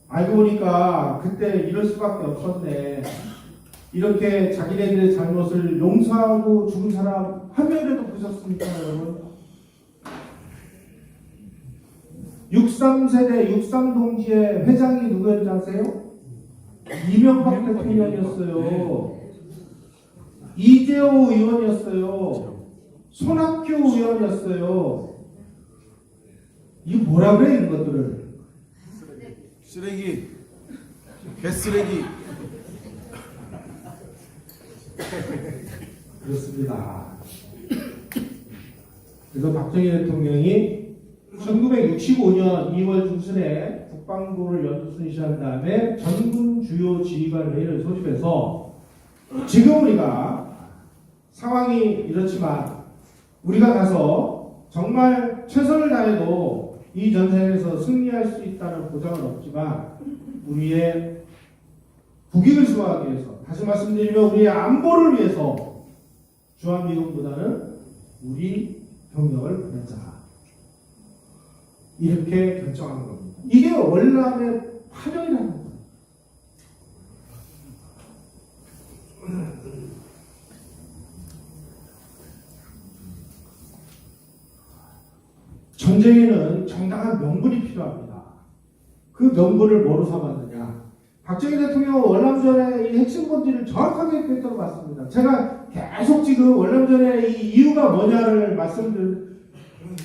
알고 보니까 그때 이럴 수밖에 없었네. 이렇게 자기네들의 잘못을 용서하고 죽은 사람 한 명이라도 보셨습니까, 여러분? 63세대 63동지의 회장이 누구였는지 아세요? 이명박 대통령이었어요. 이재호 의원이었어요. 손학규 의원이었어요. 이거 뭐라 그래, 이런 것들을? 쓰레기, 개쓰레기. 그렇습니다. 그래서 박정희 대통령이 1965년 2월 중순에 국방부를 연수순시한 다음에 전군 주요 지휘관 회의를 소집해서 지금 우리가 상황이 이렇지만 우리가 가서 정말 최선을 다해도 이 전쟁에서 승리할 수 있다는 보장은 없지만 우리의 국익을 수호하기 위해서, 다시 말씀드리면 우리의 안보를 위해서 주한미군보다는 우리 병력을 보내자, 이렇게 결정한 겁니다. 이게 월남의 파병이라는 거예요. 전쟁에는 정당한 명분이 필요합니다. 그 명분을 뭐로 삼았느냐? 박정희 대통령은 월남전의 이 핵심 본질을 정확하게 표현하고 봤습니다. 제가 계속 지금 월남전의 이 이유가 뭐냐를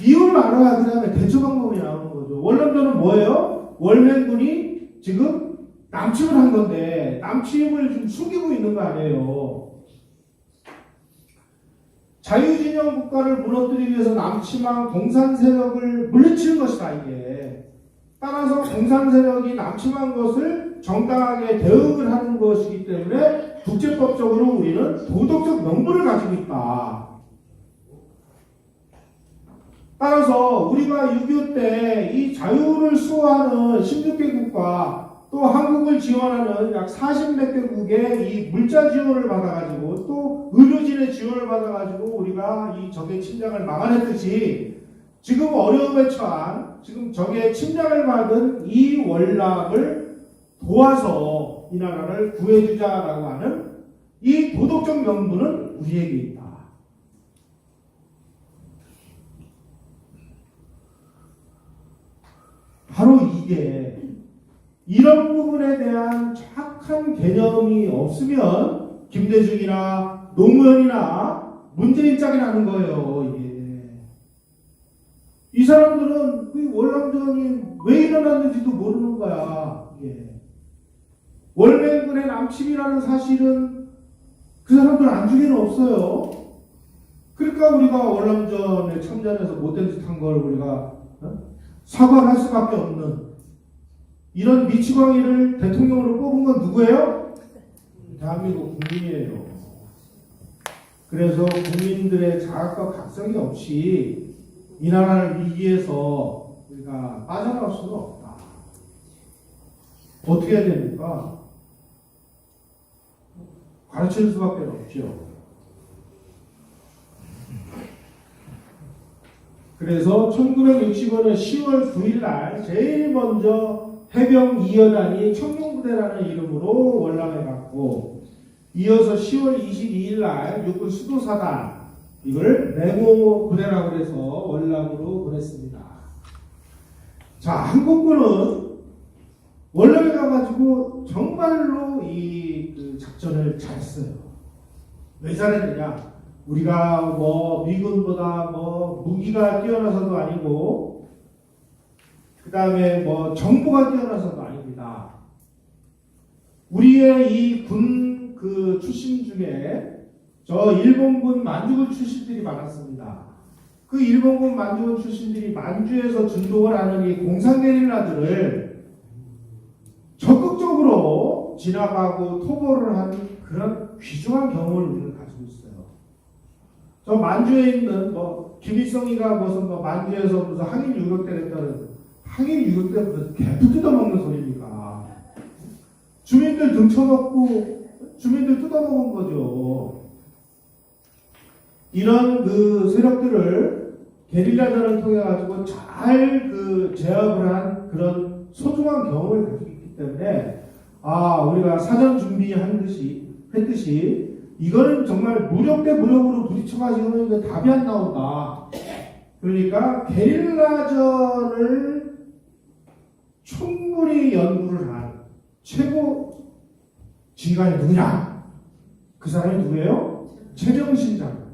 이유를 알아야 그 다음에 대처 방법이 나오는 거죠. 월남전은 뭐예요? 월맹군이 지금 남침을 한 건데 남침을 좀 숨기고 있는 거 아니에요. 자유진영 국가를 무너뜨리기 위해서 남침한 공산 세력을 물리치는 것이다, 이게. 따라서 공산 세력이 남침한 것을 정당하게 대응을 하는 것이기 때문에 국제법적으로 우리는 도덕적 명분을 가지고 있다. 따라서 우리가 6.25 때 이 자유를 수호하는 16개 국가, 또 한국을 지원하는 약 40몇 개국의 이 물자 지원을 받아가지고 또 의료진의 지원을 받아가지고 우리가 이 적의 침략을 막아냈듯이 지금 어려움에 처한, 지금 적의 침략을 받은 이 월남을 도와서 이 나라를 구해주자라고 하는 이 도덕적 명분은 우리에게 있다. 바로 이게, 이런 부분에 대한 정확한 개념이 없으면 김대중이나 노무현이나 문재인 짝이 나는 거예요. 이게. 이 사람들은 그 월남전이 왜 일어났는지도 모르는 거야. 이게. 월맹군의 남침이라는 사실은 그 사람들 안중에는 없어요. 그러니까 우리가 월남전에 참전해서 못된 짓 한 걸 우리가 사과를 할 수밖에 없는, 이런 미치광이를 대통령으로 뽑은 건 누구예요? 대한민국 국민이에요. 그래서 국민들의 자각과 각성이 없이 이 나라를 위기에서 우리가 빠져나올 수는 없다. 어떻게 해야 됩니까? 가르칠 수밖에 없죠. 그래서 1965년 10월 9일 날 제일 먼저 해병 2여단이 청룡부대라는 이름으로 월남에 갔고, 이어서 10월 22일 날 육군 수도사단, 이걸 내고 부대라고 해서 월남으로 보냈습니다. 자, 한국군은 월남에 가가지고 정말로 그 작전을 잘했어요. 왜 잘했느냐? 우리가 뭐 미군보다 뭐 무기가 뛰어나서도 아니고, 그 다음에 뭐 정보가 뛰어나서도 아닙니다. 우리의 이 군 그 출신 중에 저 일본군 만주군 출신들이 많았습니다. 그 일본군 만주군 출신들이 만주에서 준동을 하는 이 공산 게릴라들을 적극적으로 진압하고 토벌을 하는 그런 귀중한 경험을 우리는 가지고 있어요. 저 만주에 있는 뭐 김일성이가 무슨 뭐 만주에서 무슨 항일 유격대를 했다는, 항일 유격대 무슨 개푸 뜯어먹는 소리니까 주민들 등쳐먹고 주민들 뜯어먹은 거죠. 이런 그 세력들을 게릴라전을 통해 가지고 잘 그 제압을 한 그런 소중한 경험을 가지고 있기 때문에, 우리가 사전 준비했듯이 이거는 정말 무력 대 무력으로 부딪혀가지고는 답이 안 나온다. 그러니까 게릴라전을 충분히 연구를 한 최고 지휘관이 누구냐? 그 사람이 누구예요? 최정신 장군.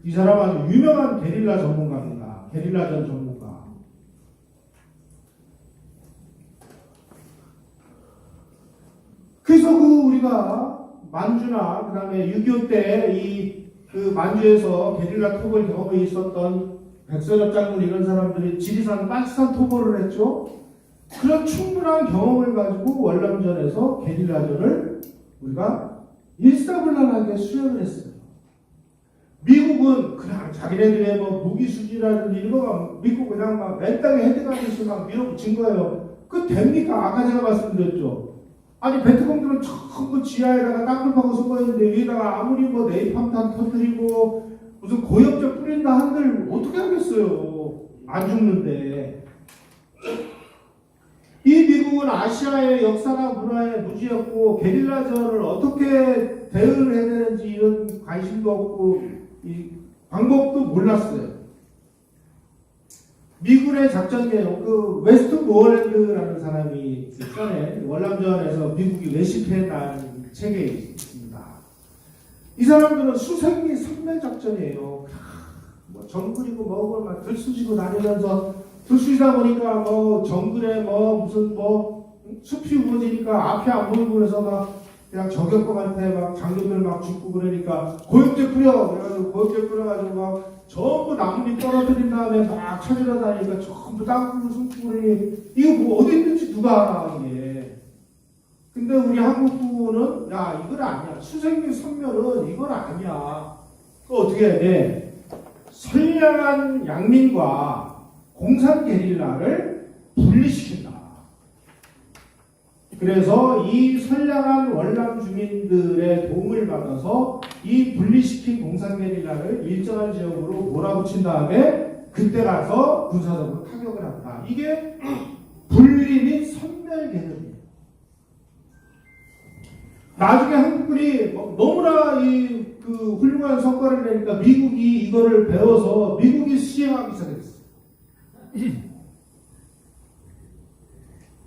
이 사람 아주 유명한 게릴라 전문가입니다. 게릴라전 전문가. 그래서 우리가 만주나 그다음에 6.25 때 그 만주에서 게릴라 토벌 경험이 있었던 백선엽 장군 이런 사람들이 지리산 빨치산 토벌을 했죠. 그런 충분한 경험을 가지고 월남전에서 게릴라전을 우리가 일사불란하게 수행을 했어요. 미국은 그냥 자기네들의 무기 수지라든지 이런 거 믿고 그냥 막 맨땅에 헤딩하듯이 막 밀어붙인 거예요. 그 됩니까? 아까 제가 말씀드렸죠. 아니 베트콩들은 전부 지하에다가 땅굴 파고 숨어있는데 위에다가 아무리 네이팜탄 터뜨리고 무슨 고엽제 뿌린다 한들 어떻게 하겠어요. 안 죽는데. 이 미국은 아시아의 역사나 문화에 무지했고 게릴라전을 어떻게 대응을 해야 되는지 이런 관심도 없고 이 방법도 몰랐어요. 미군의 작전 개요. 그 웨스트 모어랜드라는 사람이 전에 월남전에서 미국이 외식했다는 책에 있습니다. 이 사람들은 수색리 선멸 작전이에요. 정글이고 뭐고 막 들쑤시고 다니면서 들쑤시다 보니까 정글에 무슨 숲이 우거지니까 앞이 안 보이고 그래서 막 그냥 저격범한테 막 장교들 막 죽고 그러니까 고엽제 뿌려! 그래가지고 고엽제 뿌려가지고 막 전부 나뭇잎 떨어뜨린 다음에 막 찾으러 다니니까 전부 땅굴로 숨고 그러니 이거 어디 있는지 누가 알아 이게. 근데 우리 한국군은 야 이건 아니야. 수색리 선멸은 이건 아니야. 그 어떻게 해야 돼? 선량한 양민과 공산 게릴라를 분리시킨다. 그래서 이 선량한 월남 주민들의 도움을 받아서 이 분리시킨 공산 게릴라를 일정한 지역으로 몰아붙인 다음에 그때 가서 군사적으로 타격을 한다. 이게 분리 및 선멸 개념이에요. 나중에 한국군이 너무나 그 훌륭한 성과를 내니까 미국이 이거를 배워서 미국이 시행하기 시작했어요.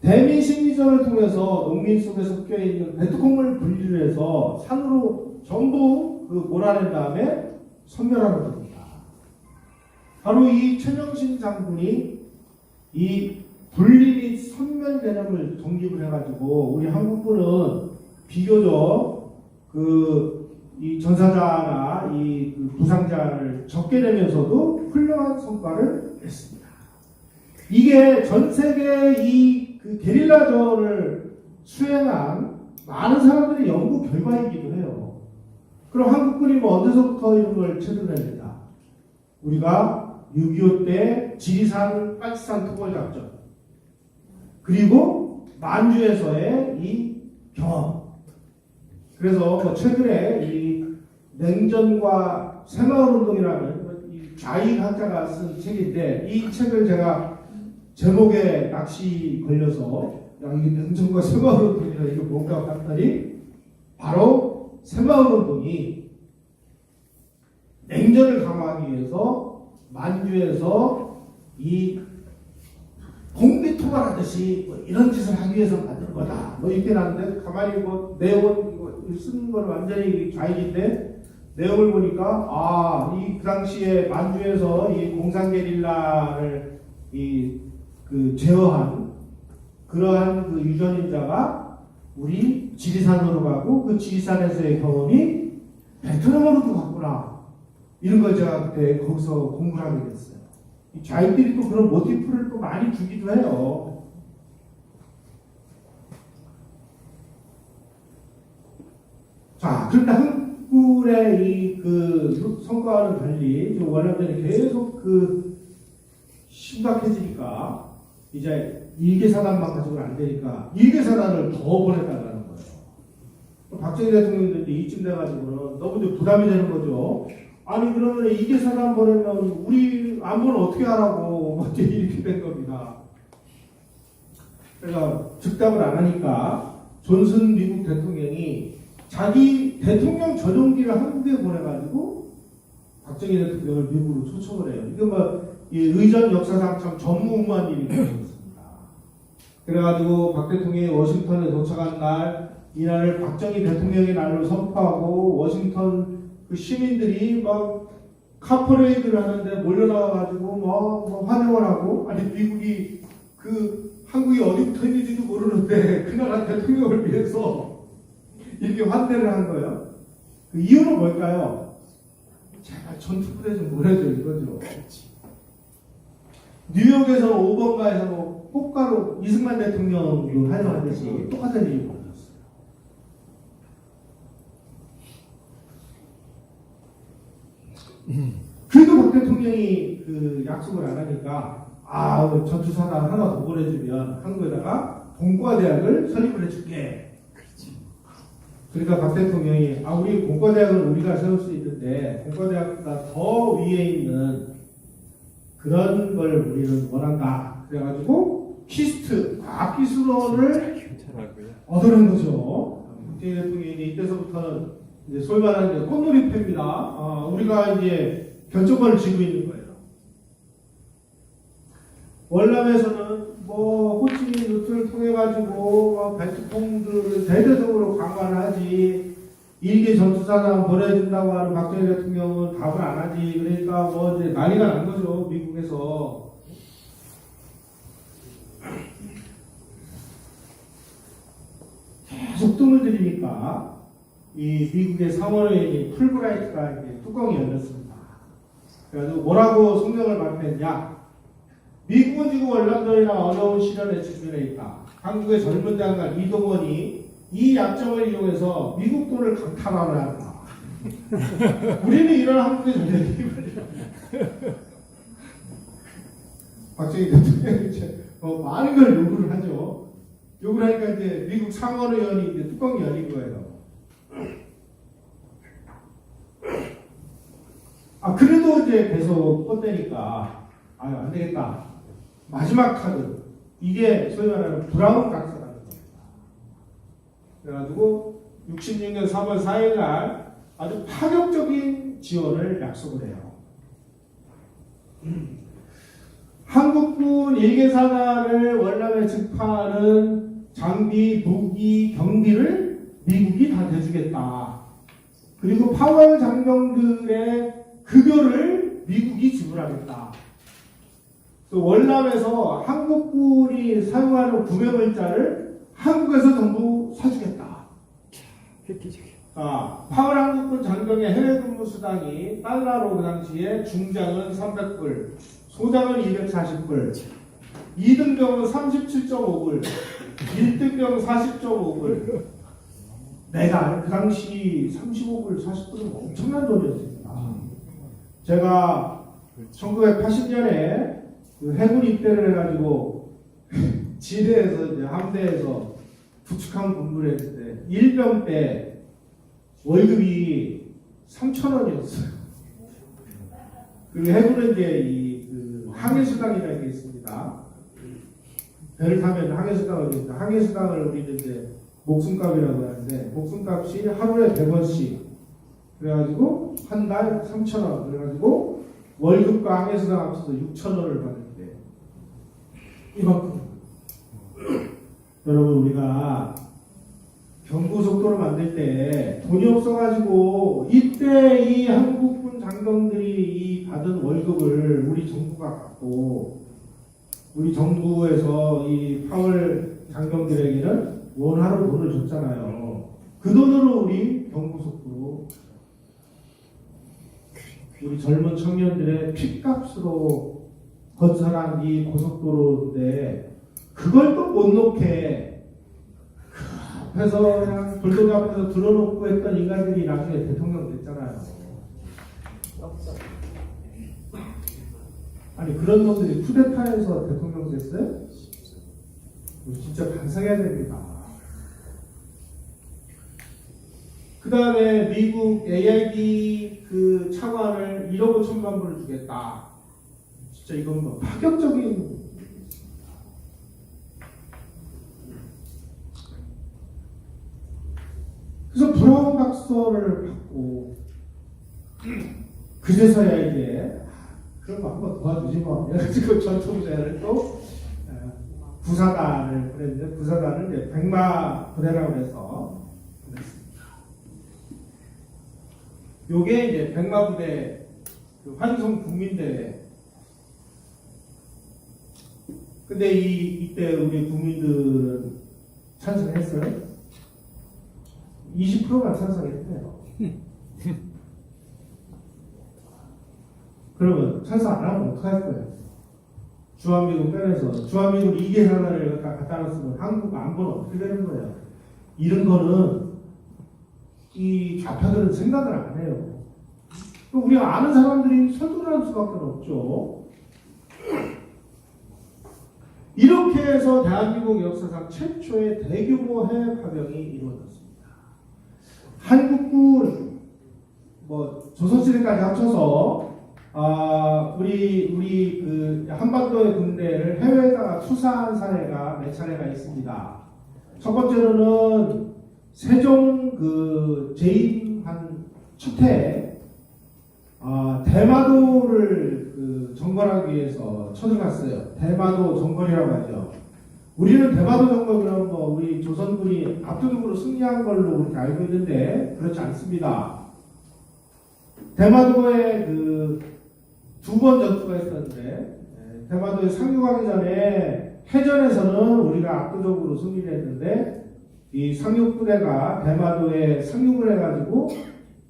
대미 심리전을 통해서 농민 속에 섞여 있는 베트콩을 분리를 해서 산으로 전부 몰아낸 다음에 선멸하는 겁니다. 바로 이 최정신 장군이 이 분리 및 선멸 개념을 정립을 해가지고 우리 한국군은 비교적 이 전사자나 그 부상자를 적게 내면서도 훌륭한 성과를 냈습니다. 이게 전 세계 그 게릴라전을 수행한 많은 사람들의 연구 결과이기도 해요. 그럼 한국군이 언제서부터 이런 걸 체득합니다. 우리가 6.25 때 지리산 빨치산 토벌 작전 그리고 만주에서의 이 경험. 그래서 최근에 이 냉전과 새마을운동이라는 이 좌익학자가 쓴 책인데 이 책을 제가 제목에 낚시 걸려서 야 이게 냉전과 새마을운동이라 이게 뭔가 봤더니 바로 새마을운동이 냉전을 강화하기 위해서 만주에서 이 공비 토벌하듯이 이런 짓을 하기 위해서 만든 거다. 이렇게 나는데 가만히 내용은 쓰는 건 완전히 좌익인데 내용을 보니까 그 당시에 만주에서 이 공산 게릴라를 제어한 그러한 그 유전인자가 우리 지리산으로 가고 그 지리산에서의 경험이 베트남으로도 갔구나. 이런 걸 제가 그때 거기서 공부를 하게 됐어요. 이 좌익들이 또 그런 모티프를 또 많이 주기도 해요. 자, 그런데 한국의 그 성과와는 달리 월남전이 계속 심각해지니까 이제 일개사단만 가지고는 안 되니까 일개사단을 더 보내달라는 거예요. 박정희 대통령도 이쯤 돼가지고는 너무 좀 부담이 되는 거죠. 아니 그러면 일개사단 보내면 우리 안보는 어떻게 하라고 이렇게 된 겁니다. 그래서 즉답을 안 하니까 존슨 미국 대통령이 자기 대통령 전용기를 한국에 보내가지고 박정희 대통령을 미국으로 초청을 해요. 이게 이 의전 역사상 참 전무후무한 일이 있었습니다. 그래가지고 박 대통령이 워싱턴에 도착한 날, 이날을 박정희 대통령의 날로 선포하고 워싱턴 그 시민들이 막 카퍼레이드를 하는데 몰려나와가지고 뭐 환영을 하고, 아니 미국이 그 한국이 어디부터 있는지도 모르는데 그 나라 대통령을 위해서 이렇게 환대를 한 거예요. 그 이유는 뭘까요? 제발 전투부대 좀 보내줘 이거죠. 뉴욕에서 5번가에서 꽃가루 이승만 대통령도 환영하듯이 똑같은 이유가 있었어요. 그래도 박 대통령이 그 약속을 안 하니까 전투사단 하나 더 보내주면 한국에다가 공과대학을 설립을 해줄게. 그러니까 박 대통령이 우리 공과대학을 우리가 세울 수 있는데 공과대학보다 더 위에 있는 그런 걸 우리는 원한다. 그래가지고 키스트 과학기술원을 얻으는 거죠. 박정희 대통령이 이때서부터는 이제 소위 말하는 꽃놀이패입니다. 우리가 이제 결정권을 쥐고 있는 거예요. 월남에서는 뭐 호치민 루트를 통해 가지고 베트콩들을 대대적으로 강화를 하지, 일개 전투사단 보내준다고 하는 박정희 대통령은 답을 안 하지. 그러니까 뭐 이제 난리가 난 거죠, 미국에서. 계속 뜸을 들이니까 이 미국의 상원의원이 풀브라이트가 이제 뚜껑이 열렸습니다. 그래가지고 뭐라고 성명을 발표했냐? 미국은 지금 월남전이나 어려운 시련에 직면해 있다. 한국의 젊은 장관 이동원이 이 약점을 이용해서 미국 돈을 강탈하려 한다. 우리는 이런 한국의 전쟁이 박정희 대통령이 이제 많은 걸 요구를 하죠. 요구를 하니까 이제 미국 상원의원이 이제 뚜껑이 열린 거예요. 그래도 이제 계속 뻗대니까 안 되겠다. 마지막 카드, 이게 소위 말하는 브라운 각서라는 겁니다. 그래가지고 66년 3월 4일 날 아주 파격적인 지원을 약속을 해요. 한국군 일개사단을 월남에 집파하는 장비, 무기, 경비를 미국이 다 대주겠다. 그리고 파월 장병들의 급여를 미국이 지불하겠다. 또 월남에서 한국군이 사용하는 구매물자를 한국에서 전부 사주겠다. 파월 한국군 장병의 해외 근무 수당이 달러로 그 당시에 중장은 300불, 소장은 240불, 2등병은 37.5불, 1등병 40.5불. 내가 그 당시 35불, 40불은 엄청난 돈이었습니다. 제가 1980년에 그 해군 입대를 해가지고 지대에서 이제 함대에서 부축함 근무를 했을 때 일병 때 월급이 3,000원이었어요. 그리고 해군은 이제 그 항해수당이라는 게 있습니다. 배를 타면 항해수당을 줍니다. 항해수당을 우리는 이제 목숨값이라고 하는데 목숨값이 하루에 100원씩. 그래가지고 한 달 3,000원. 그래가지고 월급과 항해수당 합쳐서 6,000원을 받는데 이만큼. 여러분, 우리가 경부속도를 만들 때 돈이 없어가지고 이때 이 한국군 장병들이 이 받은 월급을 우리 정부가 갖고 우리 정부에서 이 파월 장병들에게는 원화로 돈을 줬잖아요. 그 돈으로 우리 경부속도 우리 젊은 청년들의 핏값으로 건설한 이 고속도로인데 그걸 또 못 놓게 그 앞에서 그냥 불도저 앞에서 들어놓고 했던 인간들이 나중에 대통령 됐잖아요. 아니 그런 놈들이 쿠데타에서 대통령 됐어요? 진짜 반성해야 됩니다. 그 다음에 미국 AID 그 차관을 1억 5천만 불을 주겠다. 진짜 이건 뭐 파격적인. 그래서 브라운 각서를 받고 그제서야 이제 그럼 한번 도와주지 뭐. 그래가지고 전통제를 또 부사단을 보냈는데 부사단을 이제 백마 부대라고 해서 보냈습니다. 요게 이제 백마 부대 그 환송 국민대회. 근데 이때 우리 국민들은 찬성했어요? 20%가 찬성했대요. 그러면 찬성 안 하면 어떡할 거예요? 주한미군 빼내서 주한미군 2개 하나를 갖다 놨으면 한국 안보는 어떻게 되는 거예요? 이런 거는 이 좌파들은 생각을 안 해요. 우리가 아는 사람들이 설득을 할 수밖에 없죠. 이렇게 해서 대한민국 역사상 최초의 대규모 해외 파병이 이루어졌습니다. 한국군 조선시대까지 합쳐서 우리 그 한반도의 군대를 해외에다가 투사한 사례가 몇 차례가 있습니다. 첫 번째로는 세종 그 재임한 첫해 대마도를 그 점거하기 위해서 쳐들어갔어요. 대마도 점거리라고 하죠. 우리는 대마도 점거는 우리 조선군이 압도적으로 승리한 걸로 그렇게 알고 있는데 그렇지 않습니다. 대마도에 그 두 번 전투가 있었는데 대마도에 상륙하기 전에 해전에서는 우리가 압도적으로 승리를 했는데 이 상륙부대가 대마도에 상륙을 해가지고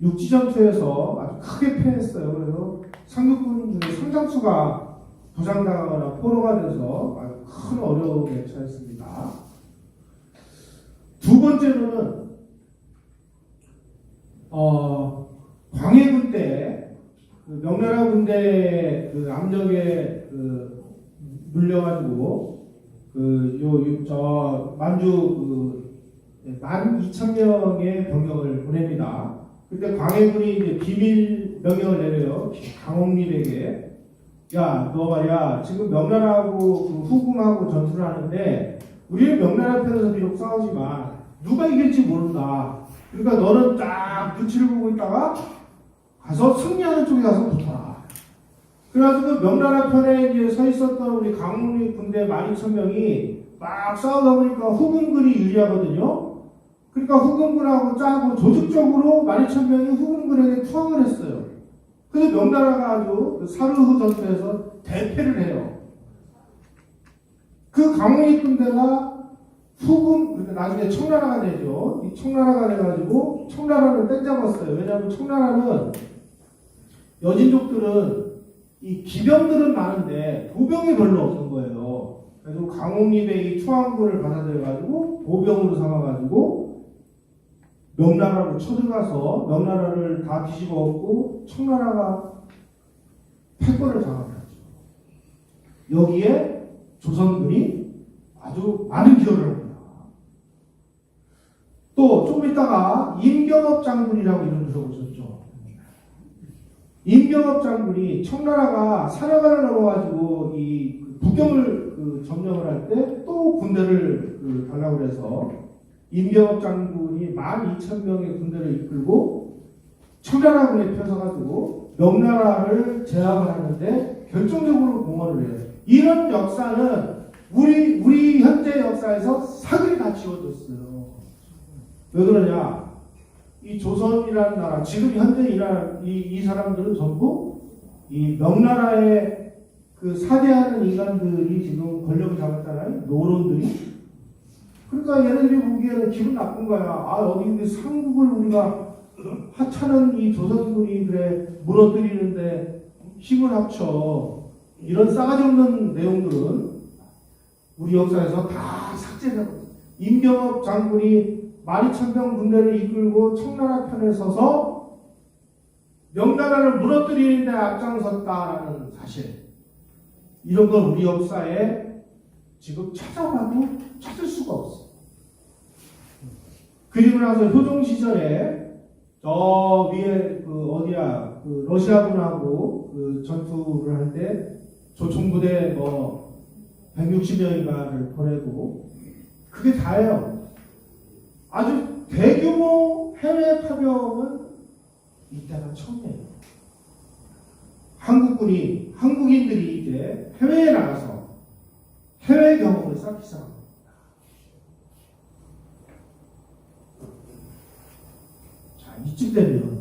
육지전투에서 아주 크게 패했어요. 그래서 상륙군 중에 상당수가 부상당하거나 포로가 돼서 아주 큰 어려움에 처했습니다. 두 번째로는 광해군 때 그 명나라 군대 그 압력에 그 물려가지고 만주 12,000명의 병력을 보냅니다. 그때 광해군이 이제 비밀 명령을 내려요. 강홍립에게. 야, 너 말이야. 지금 명나라하고 그 후금하고 전투를 하는데 우리는 명나라 편에서 비록 싸우지만 누가 이길지 모른다. 그러니까 너는 딱 눈치를 보고 있다가 가서 승리하는 쪽에 가서 붙어라. 그래가지고 명나라 편에 이제 서 있었던 우리 강홍립 군대 12,000명이 막 싸우다 보니까 후금군이 유리하거든요. 그러니까 후금군하고 짜고 조직적으로 12,000명이 후금군에게 투항을 했어요. 근데 명나라가 아주 사르후 전투에서 대패를 해요. 그 강홍립 군대가 그러니까 나중에 청나라가 되죠. 이 청나라가 돼가지고 청나라를 땡잡았어요. 왜냐하면 청나라는 여진족들은 이 기병들은 많은데 보병이 별로 없는 거예요. 그래서 강홍립의 이 투항군을 받아들여가지고 보병으로 삼아가지고 명나라로 쳐들어가서 명나라를 다 뒤집어 엎고 청나라가 패권을 장악했죠. 여기에 조선군이 아주 많은 기여를 합니다. 또 조금 있다가 임경업 장군이라고 이름 들어보셨죠? 임경업 장군이 청나라가 사려가를 넘어가지고 이 북경을 점령을 할 때 또 군대를 달라고 해서 임경업 장군이 12,000명의 군대를 이끌고 청나라군에 펴서가지고 명나라를 제압을 하는데 결정적으로 공헌을 해요. 이런 역사는 우리 현재 역사에서 사극이 다 지워졌어요. 왜 그러냐? 이 조선이라는 나라, 지금 현재 이 사람들은 전부 이 명나라의 그 사대하는 인간들이 지금 권력을 잡았잖아요. 노론들이. 그러니까 얘네들이 보기에는 기분 나쁜 거야. 여기 삼국을 우리가 하찮은 이 조선군이 그래 무너뜨리는데 힘을 합쳐. 이런 싸가지 없는 내용들은 우리 역사에서 다 삭제되고 임경업 장군이 12,000명 군대를 이끌고 청나라 편에 서서 명나라를 무너뜨리는 데 앞장섰다라는 사실. 이런 건 우리 역사에 지금 찾아봐도 찾을 수가 없어. 그리고 나서 효종 시절에 저 위에 러시아군하고 전투를 할 때 조총부대 160명인가를 보내고 그게 다예요. 아주 대규모 해외 파병은 이때가 처음이에요. 한국인들이 이제 해외에 나가서 해외 경험을 쌓기 시작합니다. 자, 이쯤 되면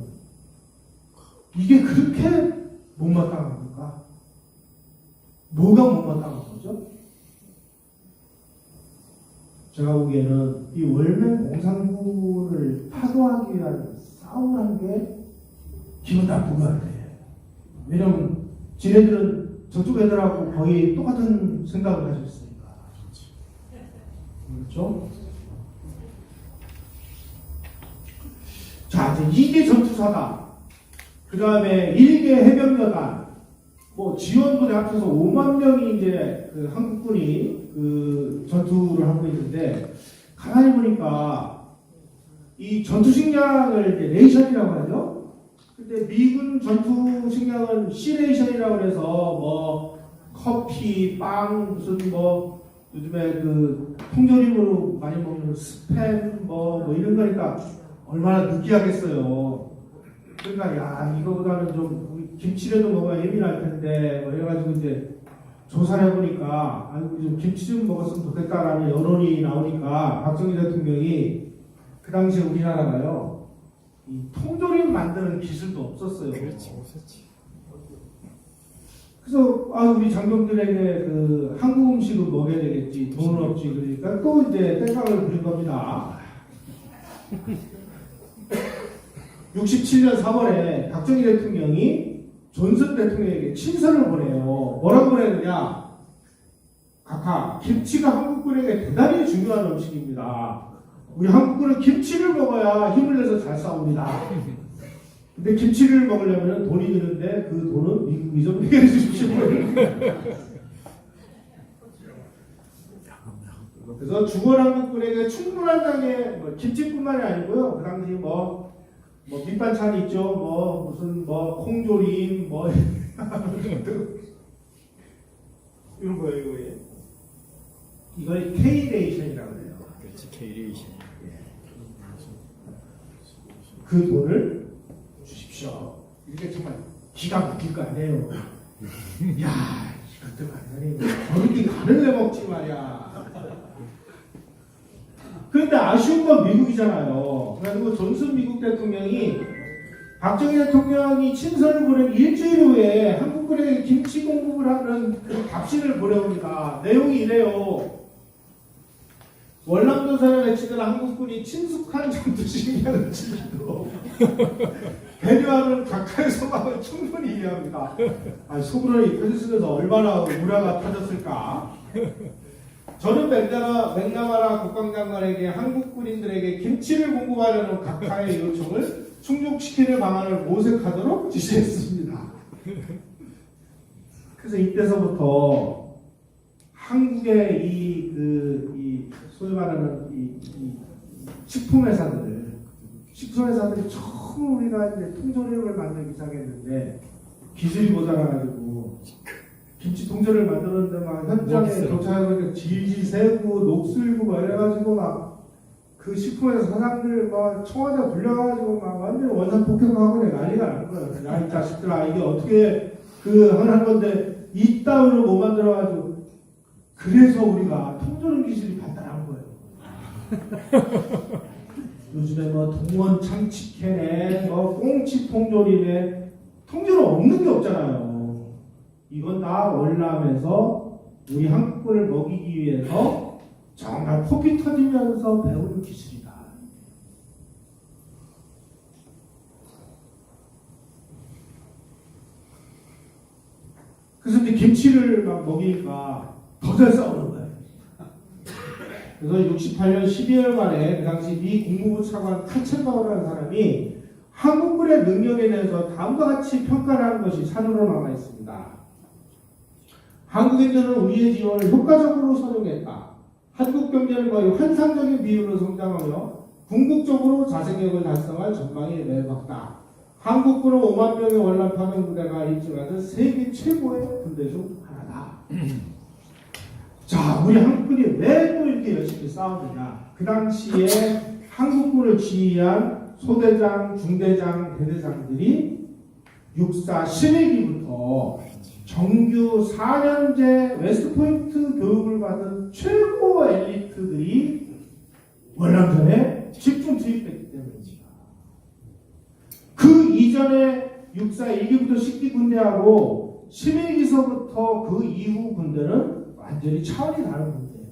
이게 그렇게 못마땅한 겁니까? 뭐가 못마땅한 거죠? 제가 보기에는 이 월매 공산군을 파도하기 위한 싸움을 한 게 기분 나쁜 것 같아요. 왜냐면 지네들은 저쪽 애들하고 거의 똑같은 생각을 가지고 있으니까. 그렇죠? 자, 이제 2개 전투사다. 그 다음에 1개 해병여단. 뭐 지원부대 합쳐서 5만 명이 이제 그 한국군이 그 전투를 하고 있는데, 가만히 보니까 이 전투 식량을 이제 레이션이라고 하죠. 근데 미군 전투 식량은 C레이션이라고 해서 뭐 커피, 빵, 무슨 뭐 요즘에 그 통조림으로 많이 먹는 스팸 뭐 이런 거니까 얼마나 느끼하겠어요. 그러니까 야 이거보다는 좀 김치라도 먹어야 예민할 텐데 뭐 이래가지고 이제 조사를 해보니까 아이고 좀 김치 좀 먹었으면 좋겠다라는 여론이 나오니까 박정희 대통령이 그 당시에 우리나라가요 이 통조림 만드는 기술도 없었어요. 그렇지, 없었지. 그래서 아 우리 장병들에게 그 한국 음식을 먹여야 되겠지 돈은 없지 그러니까 또 이제 땡깡을 부린 겁니다. 67년 3월에 박정희 대통령이 존슨 대통령에게 친서를 보내요. 뭐라고 보내느냐? 각하 김치가 한국군에게 대단히 중요한 음식입니다. 우리 한국군은 김치를 먹어야 힘을 내서 잘 싸웁니다. 근데 김치를 먹으려면 돈이 드는데 그 돈은 미국이 좀 해결해 주십시오. 그래서 중원 한국군에게 충분한 양의 뭐 김치뿐만이 아니고요. 그 당시 뭐 밑반찬 있죠. 뭐 무슨 뭐 콩조림 뭐 이런 거예요. 이걸 K-레이션이라고 해요. 그렇지, K-레이션. 그 돈을 주십시오. 이게 정말 기가 막힐 거 아니에요. 야, 이것들 완전히 저렇게 간을 내 먹지 말이야. 그런데 아쉬운 건 미국이잖아요. 그래가지고 존슨 미국 대통령이 박정희 대통령이 친서를 보낸 일주일 후에 한국군에게 김치 공급을 하는 그 답신을 보내옵니다. 내용이 이래요. 월남전선에 배치된 한국군이 친숙한 전투식량을 지키고 배려하는 각하의 소망을 충분히 이해합니다. 속으로는 이 표지 쓰면서 얼마나 우라가 터졌을까. 저는 맥나마라 국방장관에게 한국 군인들에게 김치를 공급하려는 각하의 요청을 충족시키는 방안을 모색하도록 지시했습니다. 그래서 이때서부터 한국의 이 소위 말하는 이 식품회사들이 처음 우리가 이제 통조림을 만들기 시작했는데 기술이 모자라가지고 김치 통조림을 만드는데 막 현장에 도착해서 질질 새고 녹슬고 막 이래가지고 막 그 식품회사 사장들 막 청와대 불려가지고 막 완전 원산 폭격하고 난리가 난 거예요. 야 이 자식들아 이게 어떻게 그 하는 건데 이 따위로 못 만들어가지고 그래서 우리가 통조림 기술이 발달한 거예요. 요즘에 뭐 동원 참치캔에 뭐 꽁치 통조림에 통조림 없는 게 없잖아요. 이건 다 월남에서 우리 한국군을 먹이기 위해서 정말 폭이 터지면서 배우는 기술이다. 그래서 이제 김치를 막 먹이니까 더 잘 싸우는 거예요. 그래서 68년 12월 말에 그 당시 미 국무부 차관 카첸바우라는 사람이 한국군의 능력에 대해서 다음과 같이 평가를 하는 것이 사료로 남아 있습니다. 한국인들은 우리의 지원을 효과적으로 선용했다. 한국 경제는 거의 환상적인 비율로 성장하며 궁극적으로 자생력을 달성할 전망이 매우 밝다. 한국군은 5만 명의 월남 파병 부대가 입증하는 세계 최고의 군대 중 하나다. 자, 우리 한국군이 왜 또 이렇게 열심히 싸우느냐? 그 당시에 한국군을 지휘한 소대장, 중대장, 대대장들이 육사 11기부터 정규 4년제 웨스트포인트 교육을 받은 최고 엘리트들이 월남전에 집중 투입됐기 때문입니다. 그 이전에 육사 1기부터 10기 군대하고 11기서부터 그 이후 군대는 완전히 차원이 다른 군대예요.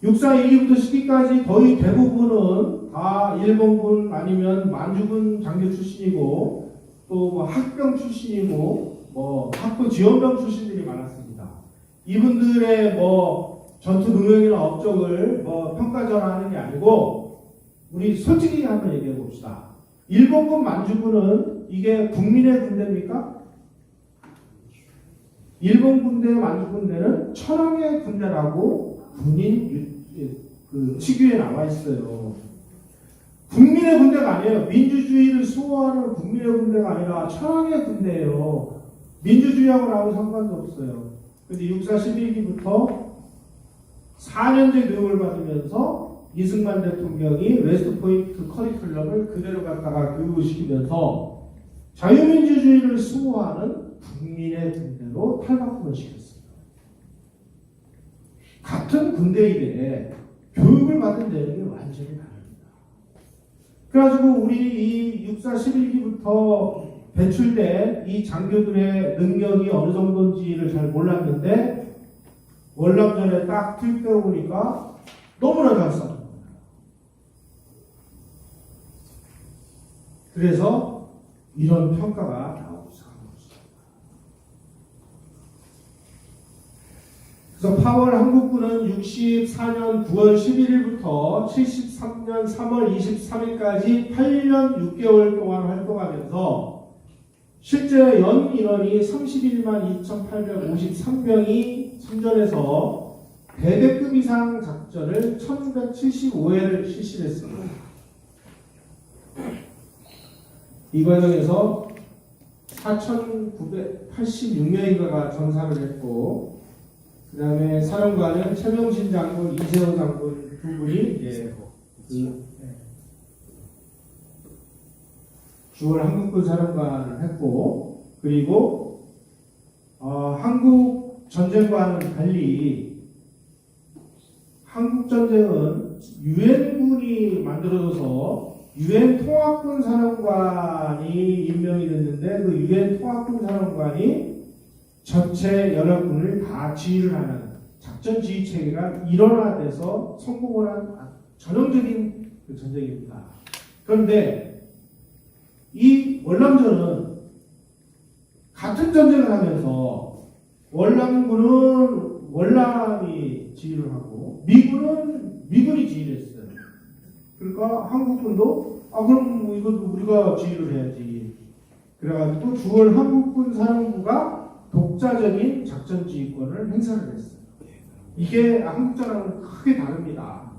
육사 1기부터 10기까지 거의 대부분은 다 일본군 아니면 만주군 장교 출신이고 또 학병 출신이고 학부 지원병 출신들이 많았습니다. 이분들의 전투 능력이나 업적을 평가전하는 게 아니고 우리 솔직히 한번 얘기해 봅시다. 일본군 만주군은 이게 국민의 군대입니까? 일본 군대 만주 군대는 천황의 군대라고 군인 식유에 나와 있어요. 국민의 군대가 아니에요. 민주주의를 수호하는 국민의 군대가 아니라 천황의 군대예요. 민주주의하고는 아무 상관도 없어요. 근데 6사 11기부터 4년제 교육을 받으면서 이승만 대통령이 웨스트포인트 커리큘럼을 그대로 갖다가 교육을 시키면서 자유민주주의를 수호하는 국민의 군대로 탈바꿈을 시켰어요. 같은 군대인데 교육을 받은 내용이 완전히 다릅니다. 그래가지고 우리 이 6사 11기부터 배출된 이 장교들의 능력이 어느 정도인지를 잘 몰랐는데 월남전에 딱 투입되어 보니까 너무나 잘 싸운 겁니다. 그래서 이런 평가가 나오고 있습니다. 그래서 8월 한국군은 64년 9월 11일부터 73년 3월 23일까지 8년 6개월 동안 활동하면서 실제 연 인원이 31만 2,853명이 참전해서 대대급 이상 작전을 1,175회를 실시했습니다. 이 과정에서 4,986명인가가 전사를 했고, 그 다음에 사령관은 최명신 장군, 이세호 장군 두 분이 9월 한국군 사령관을 했고, 그리고 한국 전쟁과는 달리 한국 전쟁은 유엔군이 만들어져서 유엔 통합군 사령관이 임명이 됐는데 그 유엔 통합군 사령관이 전체 연합군을 다 지휘를 하는 작전 지휘 체계가 일원화돼서 성공을 한 전형적인 그 전쟁입니다. 그런데 이 월남전은 같은 전쟁을 하면서 월남군은 월남이 지휘를 하고 미군은 미군이 지휘를 했어요. 그러니까 한국군도 그럼 이것도 우리가 지휘를 해야지. 그래가지고 9월 한국군 사령부가 독자적인 작전 지휘권을 행사를 했어요. 이게 한국전하고는 크게 다릅니다.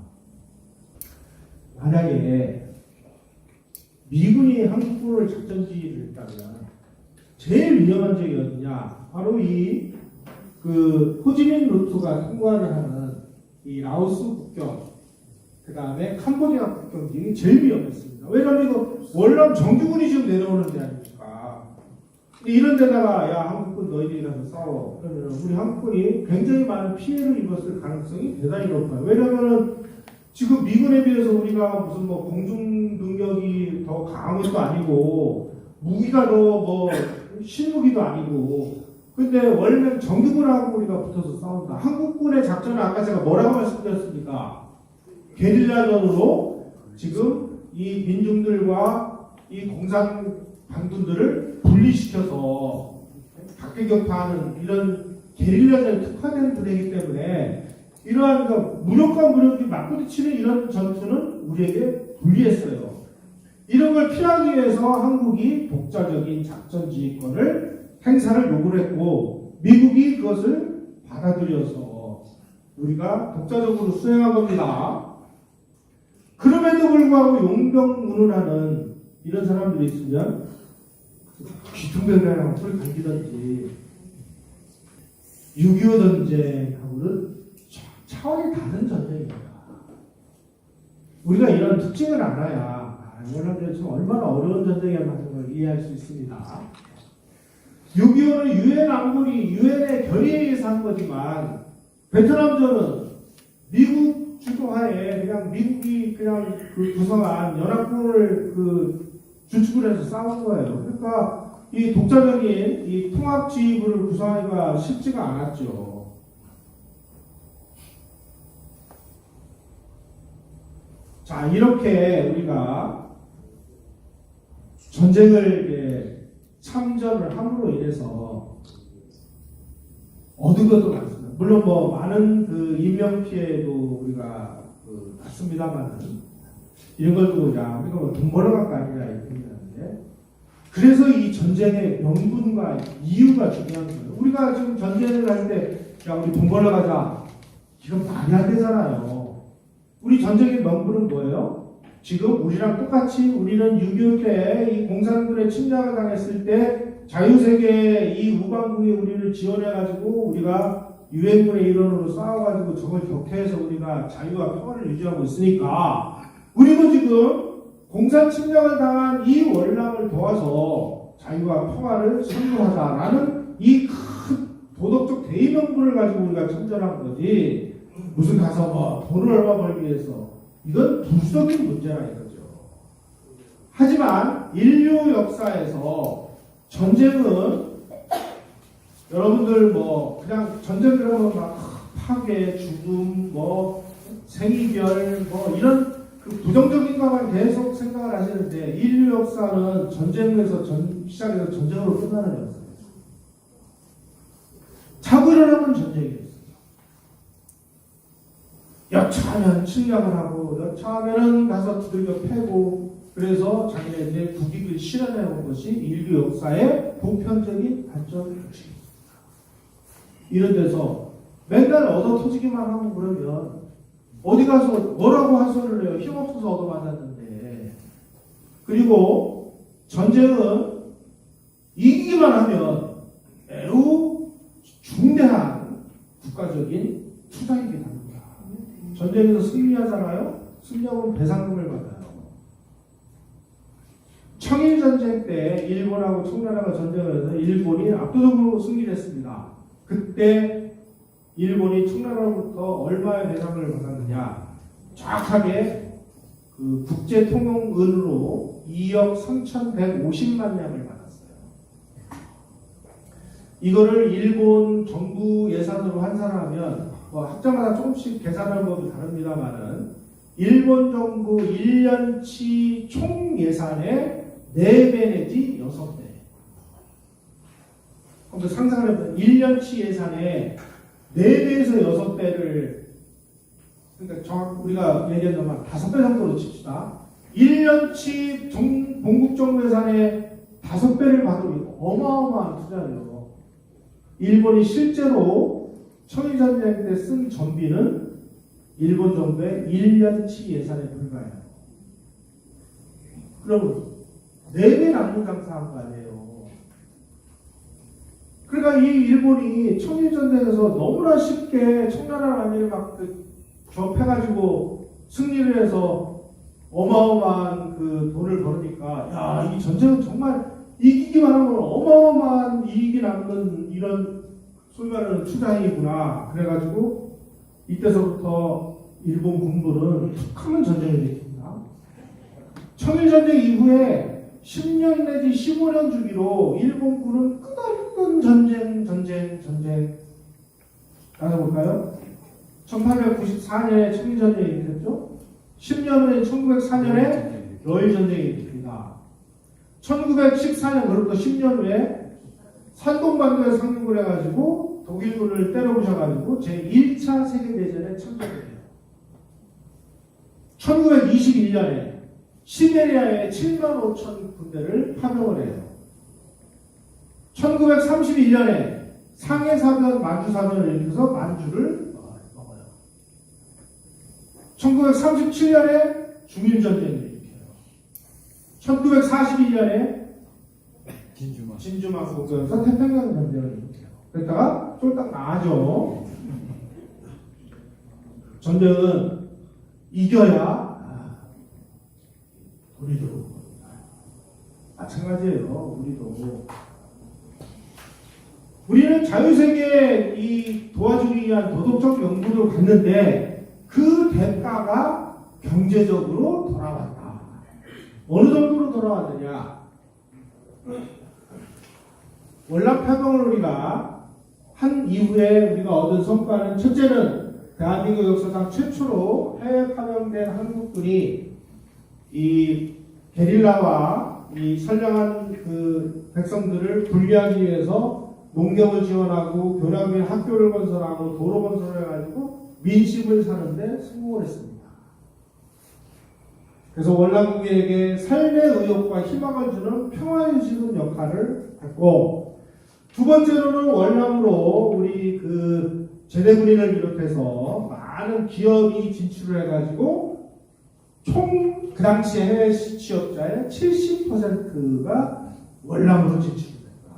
만약에 미군이 한국군을 작전 지휘를 했다면 제일 위험한 적이 어디냐? 바로 그 호지민 루트가 통과를 하는 이 라오스 국경, 그 다음에 캄보디아 국경 등이 제일 위험했습니다. 왜냐하면 이거 월남 정규군이 지금 내려오는 데 아닙니까? 이런 데다가 야 한국군 너희들이 가서 싸워. 그러면 우리 한국군이 굉장히 많은 피해를 입었을 가능성이 대단히 높아요. 왜냐하면 지금 미군에 비해서 우리가 무슨 공중 능력이 더 강한 것도 아니고 무기가 더 신무기도 아니고 근데 원래 정규군하고 우리가 붙어서 싸운다. 한국군의 작전은 아까 제가 뭐라고 말씀드렸습니까? 게릴라전으로 지금 이 민중들과 이 공산 반군들을 분리시켜서 각계격파하는 이런 게릴라전에 특화된 부대이기 때문에 이러한 무력과 무력이 맞부딪히는 이런 전투는 우리에게 불리했어요. 이런 걸 피하기 위해서 한국이 독자적인 작전 지휘권을 행사를 요구를 했고 미국이 그것을 받아들여서 우리가 독자적으로 수행한 겁니다. 그럼에도 불구하고 용병운운하는 이런 사람들이 있으면 귀퉁변이랑 소리 갈기던지 6.25 전쟁하고는 차원이 다른 전쟁입니다. 우리가 이런 특징을 알아야 월남전이 참 얼마나 어려운 전쟁이었나 하는 걸 이해할 수 있습니다. 6.25는 유엔 안보리, 유엔의 결의에 의해서 한 거지만, 베트남전은 미국 주도하에 그냥 미국이 그냥 그 구성한 연합군을 주축을 해서 싸운 거예요. 그러니까 이 독자적인 이 통합지휘부를 구성하기가 쉽지가 않았죠. 자, 이렇게 우리가 전쟁을 참전을 함으로 인해서 얻은 것도 많습니다. 물론 뭐 많은 인명 피해도 우리가 봤습니다만은 이런 것도 우리가 돈 벌어갈 거 아니냐 이렇게. 그래서 이 전쟁의 명분과 이유가 중요한 거예요. 우리가 지금 전쟁을 할 때, 야, 우리 돈 벌어가자. 이건 말이 안 되잖아요. 우리 전쟁의 명분은 뭐예요? 지금 우리랑 똑같이 우리는 6.25 때 이 공산군의 침략을 당했을 때 자유세계의 이 우방국이 우리를 지원해가지고 우리가 유엔군의 일원으로 싸워가지고 적을 격퇴해서 우리가 자유와 평화를 유지하고 있으니까 우리도 지금 공산 침략을 당한 이 월남을 도와서 자유와 평화를 선도하자라는 이 큰 도덕적 대의명분을 가지고 우리가 참전한 거지 무슨 가서 뭐 돈을 얼마 벌기 위해서 이건 부수적인 문제라 이거죠. 하지만 인류 역사에서 전쟁은 여러분들 뭐 그냥 전쟁 들어보면 막 파괴, 죽음, 뭐 생이별 뭐 이런 부정적인 것만 계속 생각을 하시는데 인류 역사는 전쟁에서 시작해서 전쟁으로 끝나는 역사예요. 자고 일어나면 전쟁이었어요. 여차하면 침략을 하고 여차하면 가서 두들겨 패고 그래서 자기네들의 국익을 실현해온 것이 인류 역사의 보편적인 발전 방식입니다. 이런 데서 맨날 얻어 터지기만 하고 그러면 어디 가서 뭐라고 하소를 해요. 힘없어서 얻어맞았는데. 그리고 전쟁은 이기기만 하면 매우 중대한 국가적인 투자이기도 합니다. 전쟁에서 승리하잖아요. 승리하면 배상금을 받아요. 청일전쟁 때 일본하고 청나라가 전쟁을 해서 일본이 압도적으로 승리를 했습니다. 그때 일본이 청나라로부터 얼마의 배상을 받았느냐? 정확하게 국제통용은으로 2억 3,150만 냥을 받았어요. 이거를 일본 정부 예산으로 환산하면 뭐 학자마다 조금씩 계산하는 법이 다릅니다만은 일본 정부 1년치 총 예산의 4배 내지 6배. 그럼 상상을 해보면 1년치 예산의 4배에서 6배를 그러니까 우리가 얘기한 것만 5배 정도로 칩시다. 1년치 본국 정부 예산의 5배를 받으면 어마어마한 투자예요. 일본이 실제로 청일전쟁 때 쓴 전비는 일본 정부의 1년치 예산에 불과해요. 그러면 4배 남는 장사한 거 아니에요. 그러니까 이 일본이 청일전쟁에서 너무나 쉽게 청나라 만일을 막 접해가지고 승리를 해서 어마어마한 돈을 벌으니까 야, 이 전쟁은 정말 이기기만 하면 어마어마한 이익이 남는 이런 소위 말하는 투자이구나. 그래가지고 이때서부터 일본 군부는 툭하면 전쟁을 일으킵니다. 청일전쟁 이후에 10년 내지 15년 주기로 일본군은 끝없는 전쟁. 나눠볼까요? 1894년에 청일전쟁이 일어났죠. 10년 후에 1904년에 러일전쟁이 일어납니다. 1914년 그로부터 10년 후에 산동반도에 상륙을 해가지고 독일군을 때려부셔가지고 제1차 세계대전에 참전해요. 1921년에 시베리아에 7만 5천 군대를 파병을 해요. 1931년에 상해사변, 만주사변을 일으켜서 만주를 먹어요. 1937년에 중일전쟁을 일으켜요. 1941년에 진주만국에서 태평양 전쟁을 일으켜요. 그랬다가 쫄딱 나가죠. 전쟁은 이겨야 우리도 마찬가지예요. 우리도 우리는 자유세계 이 도와주기 위한 도덕적 연구를 갔는데 그 대가가 경제적으로 돌아왔다. 어느 정도로 돌아왔느냐? 월남패병을 우리가 한 이후에 우리가 얻은 성과는 첫째는 대한민국 역사상 최초로 해외 파병된 한국군이 이 게릴라와 이 선량한 그 백성들을 분리하기 위해서 농경을 지원하고 교량 및 학교를 건설하고 도로 건설을 해가지고 민심을 사는데 성공을 했습니다. 그래서 월남국민에게 삶의 의욕과 희망을 주는 평화의 지금 역할을 했고, 두 번째로는 월남으로 우리 그 제대군인을 비롯해서 많은 기업이 진출을 해가지고 총 그 당시 해외 취업자의 70%가 월남으로 진출됐다.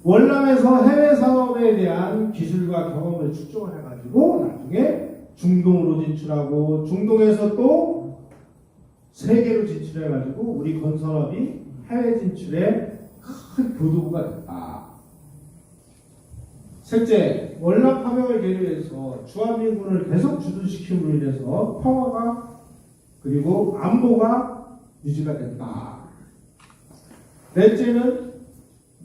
월남에서 해외 사업에 대한 기술과 경험을 축적을 해가지고 나중에 중동으로 진출하고 중동에서 또 세계로 진출해가지고 우리 건설업이 해외 진출에 큰 교두보가 됐다. 셋째, 월남 파병을 계류해서 주한미군을 계속 주둔시킴으로 인해서 평화가 그리고 안보가 유지가 됐다. 넷째는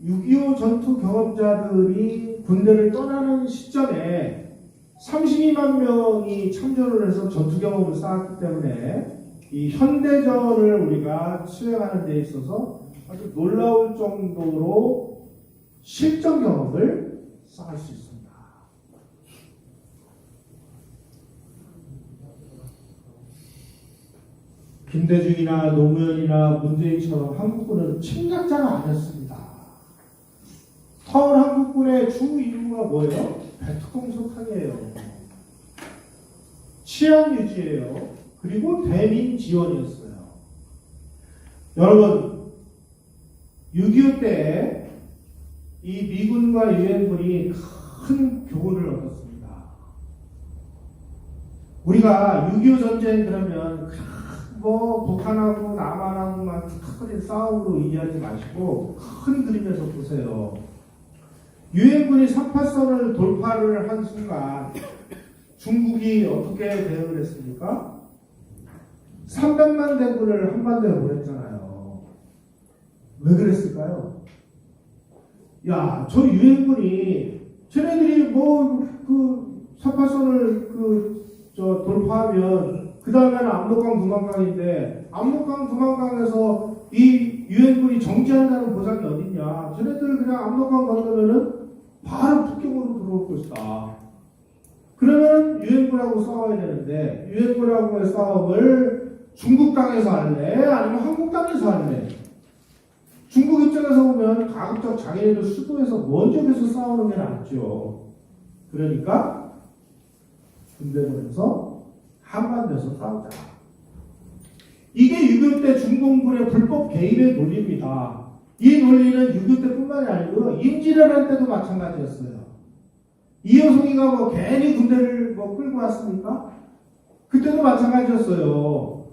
6.25 전투 경험자들이 군대를 떠나는 시점에 32만 명이 참전을 해서 전투 경험을 쌓았기 때문에 이 현대전을 우리가 수행하는 데 있어서 아주 놀라울 정도로 실전 경험을 쌓을 수 있습니다. 김대중이나 노무현이나 문재인처럼 한국군은 침략자가 아니었습니다. 서울 한국군의 주 임무가 뭐예요? 배트공석하기예요. 치안 유지예요. 그리고 대민 지원이었어요. 여러분, 6.25 때 이 미군과 유엔군이 큰 교훈을 얻었습니다. 우리가 6.25 전쟁 그러면 뭐 북한하고 남한하고 막 큰 싸움으로 이해하지 마시고 큰 그림에서 보세요. 유엔군이 38선을 돌파를 한 순간 중국이 어떻게 대응을 했습니까? 300만 대군을 한반도에 보냈잖아요. 왜 그랬을까요? 야, 저 유엔군이 쟤네들이 뭐 그 38선을 돌파하면 그 다음에는 압록강 두만강인데 압록강 두만강에서 이 유엔군이 정지한다는 보장이 어딨냐? 쟤네들 그냥 압록강 건너면은 바로 북경으로 들어올 것이다. 그러면 유엔군하고 싸워야 되는데 유엔군하고의 싸움을 중국 땅에서 할래? 아니면 한국 땅에서 할래? 중국 입장에서 보면 가급적 자기네들 수도에서 먼저 해서 싸우는 게 낫죠. 그러니까 군대 보내서 한반도에서 싸우자. 이게 6.25 때 중공군의 불법 개입의 논리입니다. 이 논리는 6.25 때뿐만이 아니고 임진왜란 때도 마찬가지였어요. 이효송이가 뭐 괜히 군대를 뭐 끌고 왔습니까? 그때도 마찬가지였어요.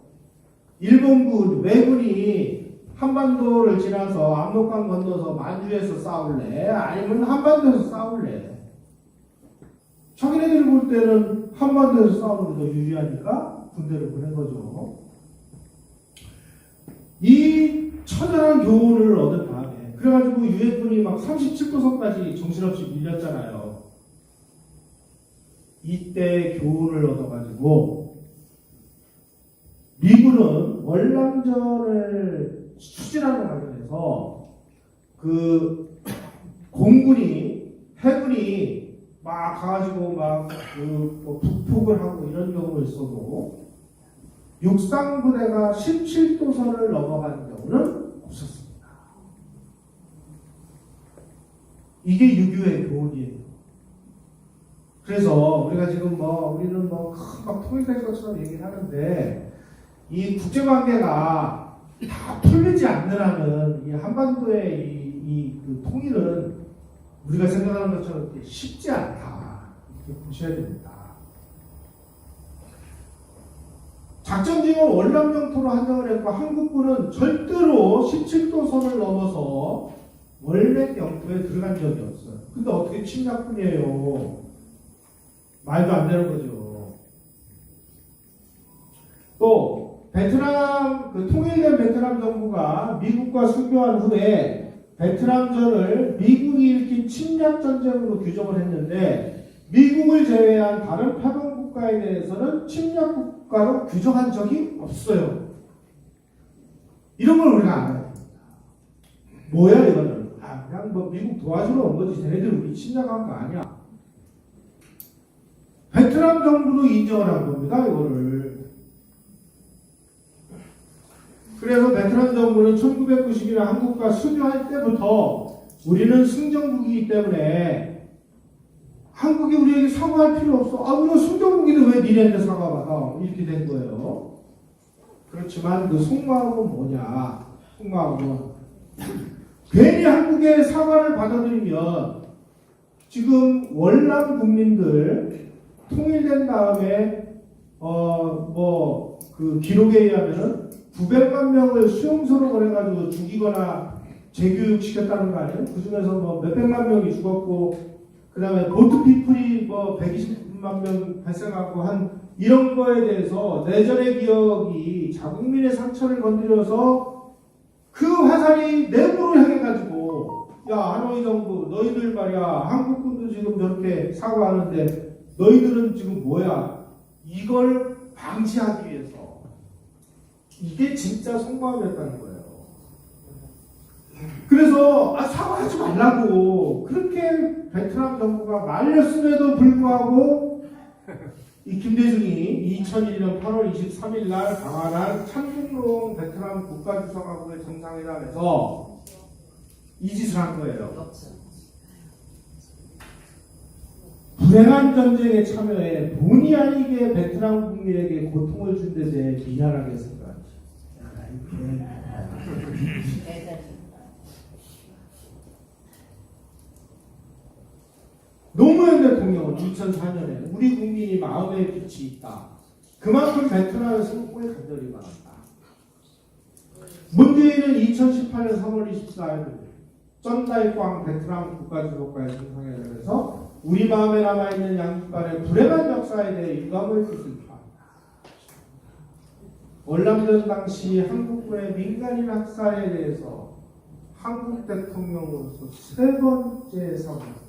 일본군, 왜군이 한반도를 지나서 압록강 건너서 만주에서 싸울래? 아니면 한반도에서 싸울래? 자기네들이 볼 때는 한반도에서 싸우는 게 더 유리하니까 군대를 보낸 거죠. 이 처절한 교훈을 얻은 다음에 그래가지고 유엔군이 막 37도선까지 정신없이 밀렸잖아요. 이때 교훈을 얻어가지고 미군은 월남전을 추진하는 과정에서 그 공군이 해군이 막 가가지고 막 뭐 북폭을 하고 이런 경우도 있어도 육상부대가 17도선을 넘어가는 경우는 없었습니다. 이게 6.25의 교훈이에요. 그래서 우리가 지금 우리는 막 통일될 것처럼 얘기를 하는데 이 국제관계가 다 풀리지 않는 한은 이 한반도의 그 통일은 우리가 생각하는 것처럼 쉽지 않다. 이렇게 보셔야 됩니다. 작전 지역을 월남 영토로 한정을 했고 한국군은 절대로 17도선을 넘어서 월맥 영토에 들어간 적이 없어요. 근데 어떻게 침략군이에요? 말도 안 되는 거죠. 또 베트남 통일된 베트남 정부가 미국과 수교한 후에 베트남전을 미국이 일으킨 침략 전쟁으로 규정을 했는데 미국을 제외한 다른 파병 국가에 대해서는 침략 국가로 규정한 적이 없어요. 이런 걸 우리가 알아야 됩니다. 뭐야 이거는? 그냥 뭐 미국 도와주러 온 거지. 쟤네들 우리 침략한 거 아니야. 베트남 정부도 인정을 한 겁니다. 이거를. 그래서 베트남 정부는 1990년에 한국과 수교할 때부터 우리는 승전국이기 때문에 한국이 우리에게 사과할 필요 없어. 우리가 승전국인데 왜 니네한테 사과받아? 이렇게 된 거예요. 그렇지만 그 속마음은 뭐냐? 속마음은 괜히 한국의 사과를 받아들이면 지금 월남 국민들 통일된 다음에 그 기록에 의하면은 900만 명을 수용소로 보내가지고 죽이거나 재교육시켰다는 거 아니에요? 그 중에서 뭐 몇백만 명이 죽었고, 그 다음에 보트피플이 뭐 120만 명 발생하고 한 이런 거에 대해서 내전의 기억이 자국민의 상처를 건드려서 그 화살이 내부로 향해가지고, 야, 하노이 정부, 너희들 말이야, 한국군도 지금 저렇게 사과하는데, 너희들은 지금 뭐야? 이걸 방지하기 위해서. 이게 진짜 속마음이었다는 거예요. 그래서 사과하지 말라고 그렇게 베트남 정부가 말렸음에도 불구하고 이 김대중이 2001년 8월 23일 날 방한한 찬중롱 베트남 국가주석하고의 정상회담에서 이 짓을 한 거예요. 불행한 전쟁에 참여해 본의 아니게 베트남 국민에게 고통을 준 데 대해 미안하게 생각합니다. 노무현 대통령은 2004년에 우리 국민이 마음에 빛이 있다. 그만큼 베트남의 성공에 간절히 바란다. 문재인은 2018년 3월 24일 쩐다이꽝 베트남 국가주석과의 정상회담에서 우리 마음에 남아있는 양국 간의 불행한 역사에 대해 유감을 뜻을 표합니다. 월남전 당시 한국군의 민간인 학살에 대해서 한국 대통령으로서 세 번째 사과.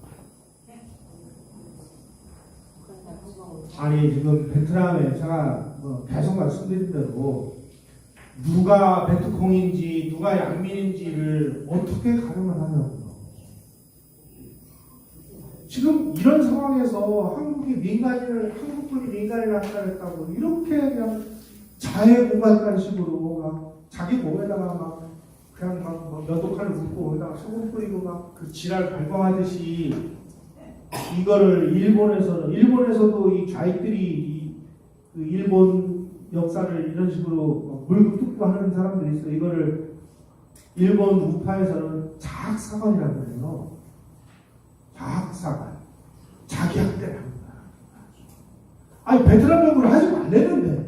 아니 지금 베트남에 제가 계속 말씀드린 대로 누가 베트콩인지 누가 양민인지를 어떻게 가름을 하냐고요. 지금 이런 상황에서 한국군이 민간인을 학살했다고 이렇게 그냥 자해고발하는 식으로 막 자기 몸에다가 막 그냥 막 면도칼을 붓고 거기다가 소금 뿌리고 막 그 지랄 발광하듯이 이거를 일본에서도 이 좌익들이 그 일본 역사를 이런 식으로 물고 뜯고 하는 사람들이 있어. 이거를 일본 우파에서는 자학사관이라고 해요. 자학사관. 자기 학대를 합니다. 아니 베트남 정부를 하지 말랬는데.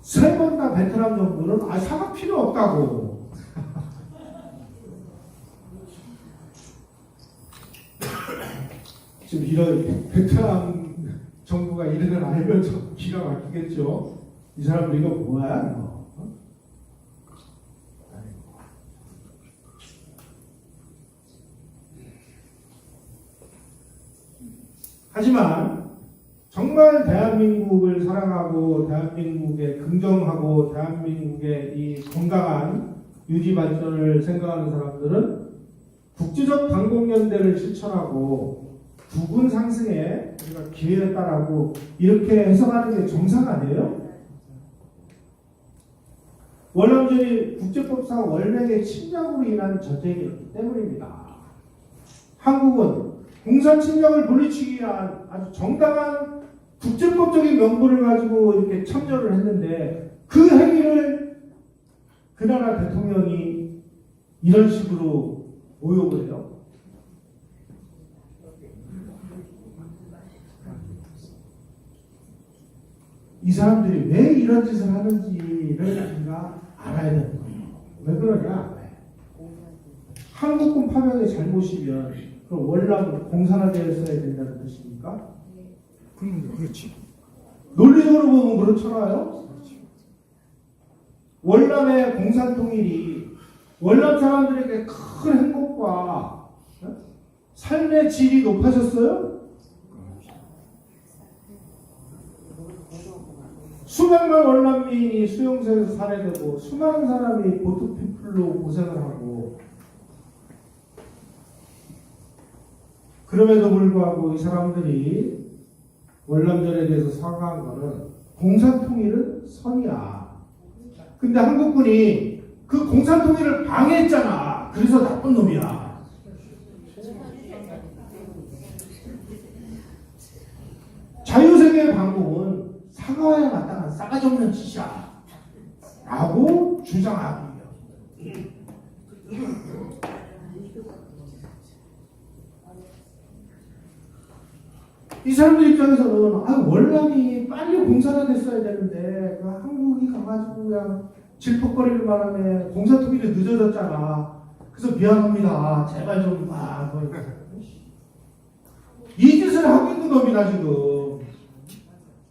세 번 다 베트남 정부는 사과 필요 없다고. 지금 이런 베트남 정부가 이런 걸 알면 좀 기가 막히겠죠. 이 사람들 이거 뭐야? 이거. 하지만 정말 대한민국을 사랑하고 대한민국에 긍정하고 대한민국의 이 건강한 유지 발전을 생각하는 사람들은 국제적 당공연대를 실천하고 부분 상승에 우리가 기회에 따라고 이렇게 해석하는 게 정상 아니에요? 월남전이 국제법상 월맥의 침략으로 인한 전쟁이었기 때문입니다. 한국은 공산 침략을 물리치기 위한 아주 정당한 국제법적인 명분을 가지고 이렇게 참여를 했는데 그 행위를 그 나라 대통령이 이런 식으로 모욕을 해요. 이 사람들이 왜 이런 짓을 하는지를 우리가 알아야 되는 거예요. 왜 그러냐? 한국군 파병의 잘못이면 그럼 월남은 공산화되었어야 된다는 뜻입니까? 그렇지. 논리적으로 보면 그렇잖아요. 월남의 공산통일이 월남 사람들에게 큰 행복과 삶의 질이 높아졌어요? 수백만 월남민이 수용소에서 살해되고 수많은 사람이 보트피플로 고생을 하고 그럼에도 불구하고 이 사람들이 월남전에 대해서 사과한 거는 공산통일은 선이야. 근데 한국군이 그 공산통일을 방해했잖아. 그래서 나쁜 놈이야. 자유세계의 방법은 사과에 마땅한 싸가지 없는 짓이야 라고 주장하고요. 이 사람들 입장에서는 월남이 빨리 공산화됐어야 되는데 한국이 가가지고 그냥 질퍽거리는 바람에 공산통일이 늦어졌잖아. 그래서 미안합니다. 제발 좀 이 짓을 하고 있는 겁니다 지금.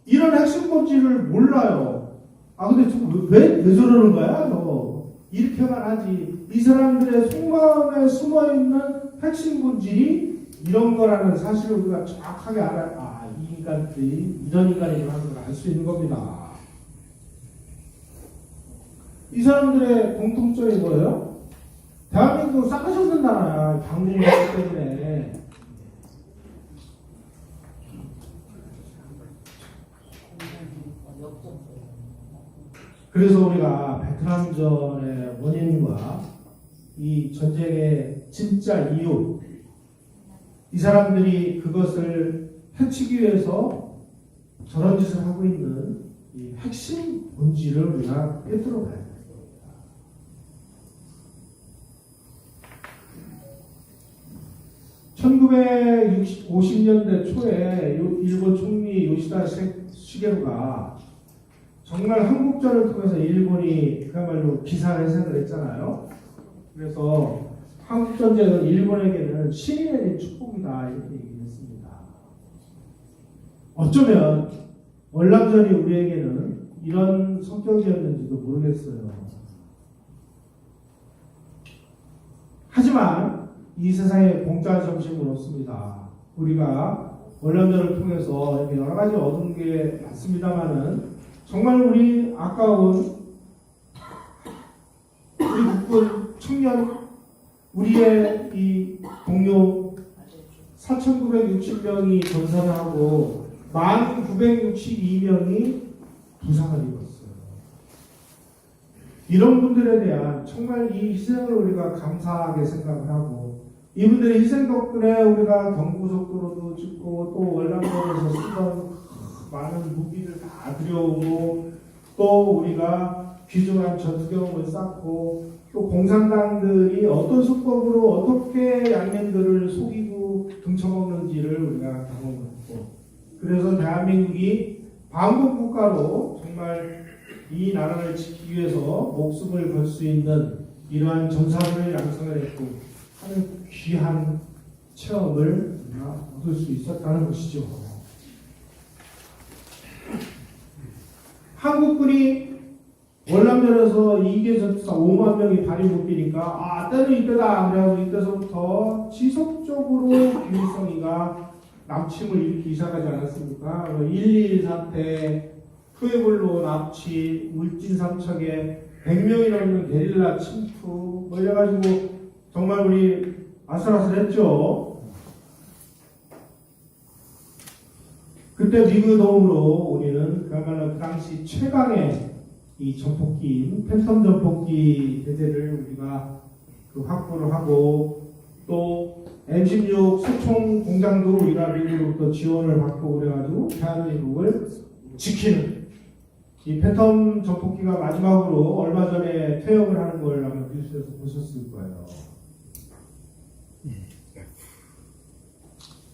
이런 핵심 본질을 몰라요. 근데 왜 저러는 거야? 너 이렇게만 하지. 이 사람들의 속마음에 숨어있는 핵심 본질이 이런 거라는 사실을 우리가 정확하게 알아야 이 인간들이 이런 인간이라는 걸 알 수 있는 겁니다. 이 사람들의 공통점이 뭐예요? 대한민국은 싸가지 없는 나라야. 방공을 했기 때문에. 그래서 우리가 베트남전의 원인과 이 전쟁의 진짜 이유, 이 사람들이 그것을 해치기 위해서 저런 짓을 하고 있는 이 핵심 본질을 우리가 꿰뚫어 봐야 됩니다. 1950년대 초에 일본 총리 요시다 시게루가 정말 한국전을 통해서 일본이 그야말로 기사회생을 했잖아요. 그래서 한국전쟁은 일본에게는 신이 내린 축복이다 이렇게 얘기했습니다. 어쩌면 월남전이 우리에게는 이런 성격이었는지도 모르겠어요. 하지만 이 세상에 공짜 점심은 없습니다. 우리가 월남전을 통해서 이렇게 여러 가지 얻은 게 많습니다만은 정말 우리 아까운 우리 국군 청년 우리의 이 동료 4,960명이 전사를 하고 1,962명이 부상을 입었어요. 이런 분들에 대한 정말 이 희생을 우리가 감사하게 생각을 하고 이분들의 희생 덕분에 우리가 경부속도로도 짓고 또 월남전에서 쓰던 많은 무기를 다 들여오고 또 우리가 귀중한 전투 경험을 쌓고 또 공산당들이 어떤 수법으로 어떻게 양면들을 속이고 등쳐먹는지를 우리가 경험했고 그래서 대한민국이 반국 국가로 정말 이 나라를 지키기 위해서 목숨을 걸 수 있는 이러한 전사들을 양성을 했고 하는 귀한 체험을 우리가 얻을 수 있었다는 것이죠. 한국군이 월남전에서 이계 전투사 5만 명이 발이 묶이니까 때는 이때다. 그래서 이때서부터 지속적으로 김일성이가 납침을 일으키기 시작하지 않았습니까? 1.2.1 사태, 푸에블로 납치, 울진 삼척에 100명이 넘는 게릴라 침투 이래가지고 정말 우리 아슬아슬했죠. 그때 미국 도움으로 우리는 그야말로 그 당시 최강의 이 전폭기인 팬텀 전폭기 대대를 우리가 확보를 하고 또 M16 소총 공장도 우리가 미국으로부터 지원을 받고 그래가지고 대한민국을 지키는 이 팬텀 전폭기가 마지막으로 얼마 전에 퇴역을 하는 걸 아마 뉴스에서 보셨을 거예요.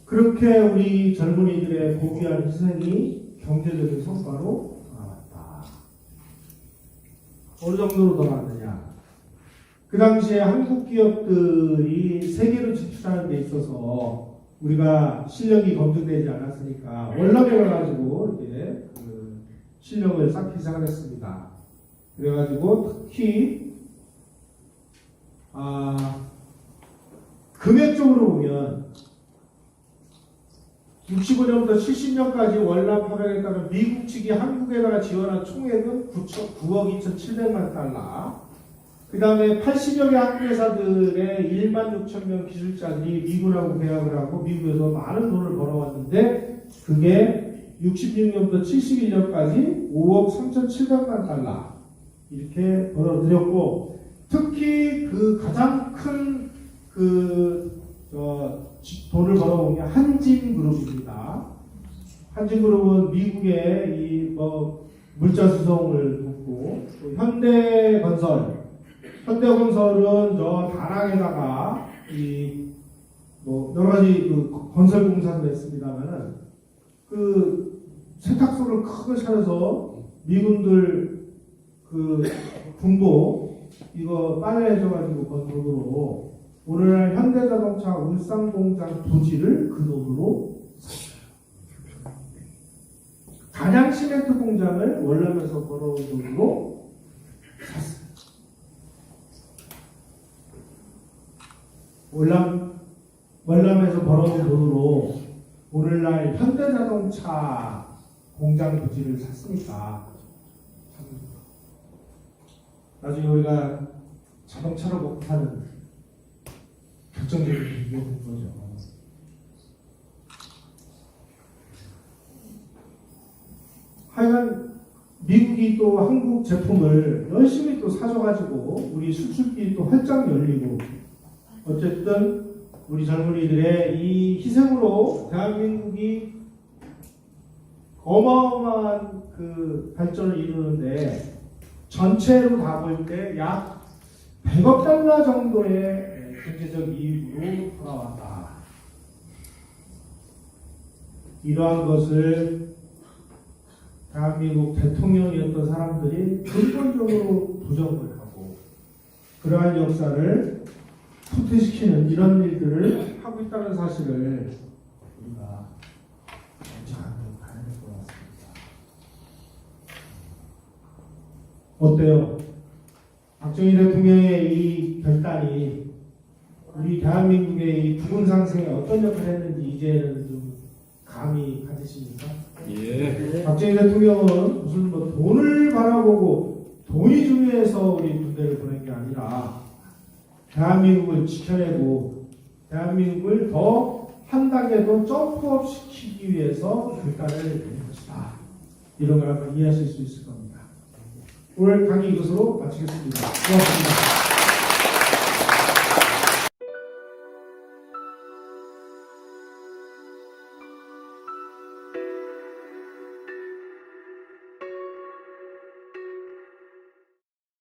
그렇게 우리 젊은이들의 고귀한 희생이 경제적인 성과로 어느 정도로 더 많느냐? 그 당시에 한국 기업들이 세계로 진출하는 데 있어서 우리가 실력이 검증되지 않았으니까 월남에 가가지고 이제 그 실력을 쌓기 시작했습니다. 그래가지고 특히 금액적으로 보면 65년부터 70년까지 월남 파병에 따른 미국 측이 한국에다가 지원한 총액은 9억 2,700만 달러. 그 다음에 80여 개 한국 회사들의 1만 6천 명 기술자들이 미군하고 계약을 하고 미국에서 많은 돈을 벌어왔는데 그게 66년부터 71년까지 5억 3,700만 달러 이렇게 벌어들였고 특히 그 가장 큰 돈을 벌어온 게 한진그룹입니다. 한진그룹은 미국의 이 물자 수송을 돕고 또 현대건설은 저 다낭에다가 여러 가지 그 건설 공사도 했습니다만은 그 세탁소를 크게 차려서 미군들 그 군복 이거 빨래해줘가지고 번 돈으로 오늘날 현대자동차 울산공장 부지를 그 돈으로 샀어요. 단양 시멘트 공장을 월남에서 벌어온 돈으로 샀어요. 월남에서 벌어온 돈으로 오늘날 현대자동차 공장 부지를 샀으니까 나중에 우리가 자동차로 먹고 사는 결정적인 계기가 된 거죠. 하여간 미국이 또 한국 제품을 열심히 또 사줘가지고 우리 수출길이 또 활짝 열리고 어쨌든 우리 젊은이들의 이 희생으로 대한민국이 어마어마한 그 발전을 이루는데 전체로 다 볼 때 약 100억 달러 정도의 경제적 이익으로 돌아왔다. 이러한 것을 대한민국 대통령이었던 사람들이 근본적으로 부정을 하고 그러한 역사를 후퇴시키는 이런 일들을 하고 있다는 사실을 우리가 잘 봐야 될 것 같습니다. 어때요? 박정희 대통령의 이 결단이 우리 대한민국의 이 부분 상생에 어떤 역할을 했는지 이제는 좀 감이 가지십니까? 예. 박정희 대통령은 무슨 돈을 바라보고 돈이 중요해서 우리 군대를 보낸 게 아니라 대한민국을 지켜내고 대한민국을 더 한 단계 더 점프업 시키기 위해서 결단을 낸 것이다. 이런 걸 한번 이해하실 수 있을 겁니다. 오늘 강의 이것으로 마치겠습니다. 고맙습니다.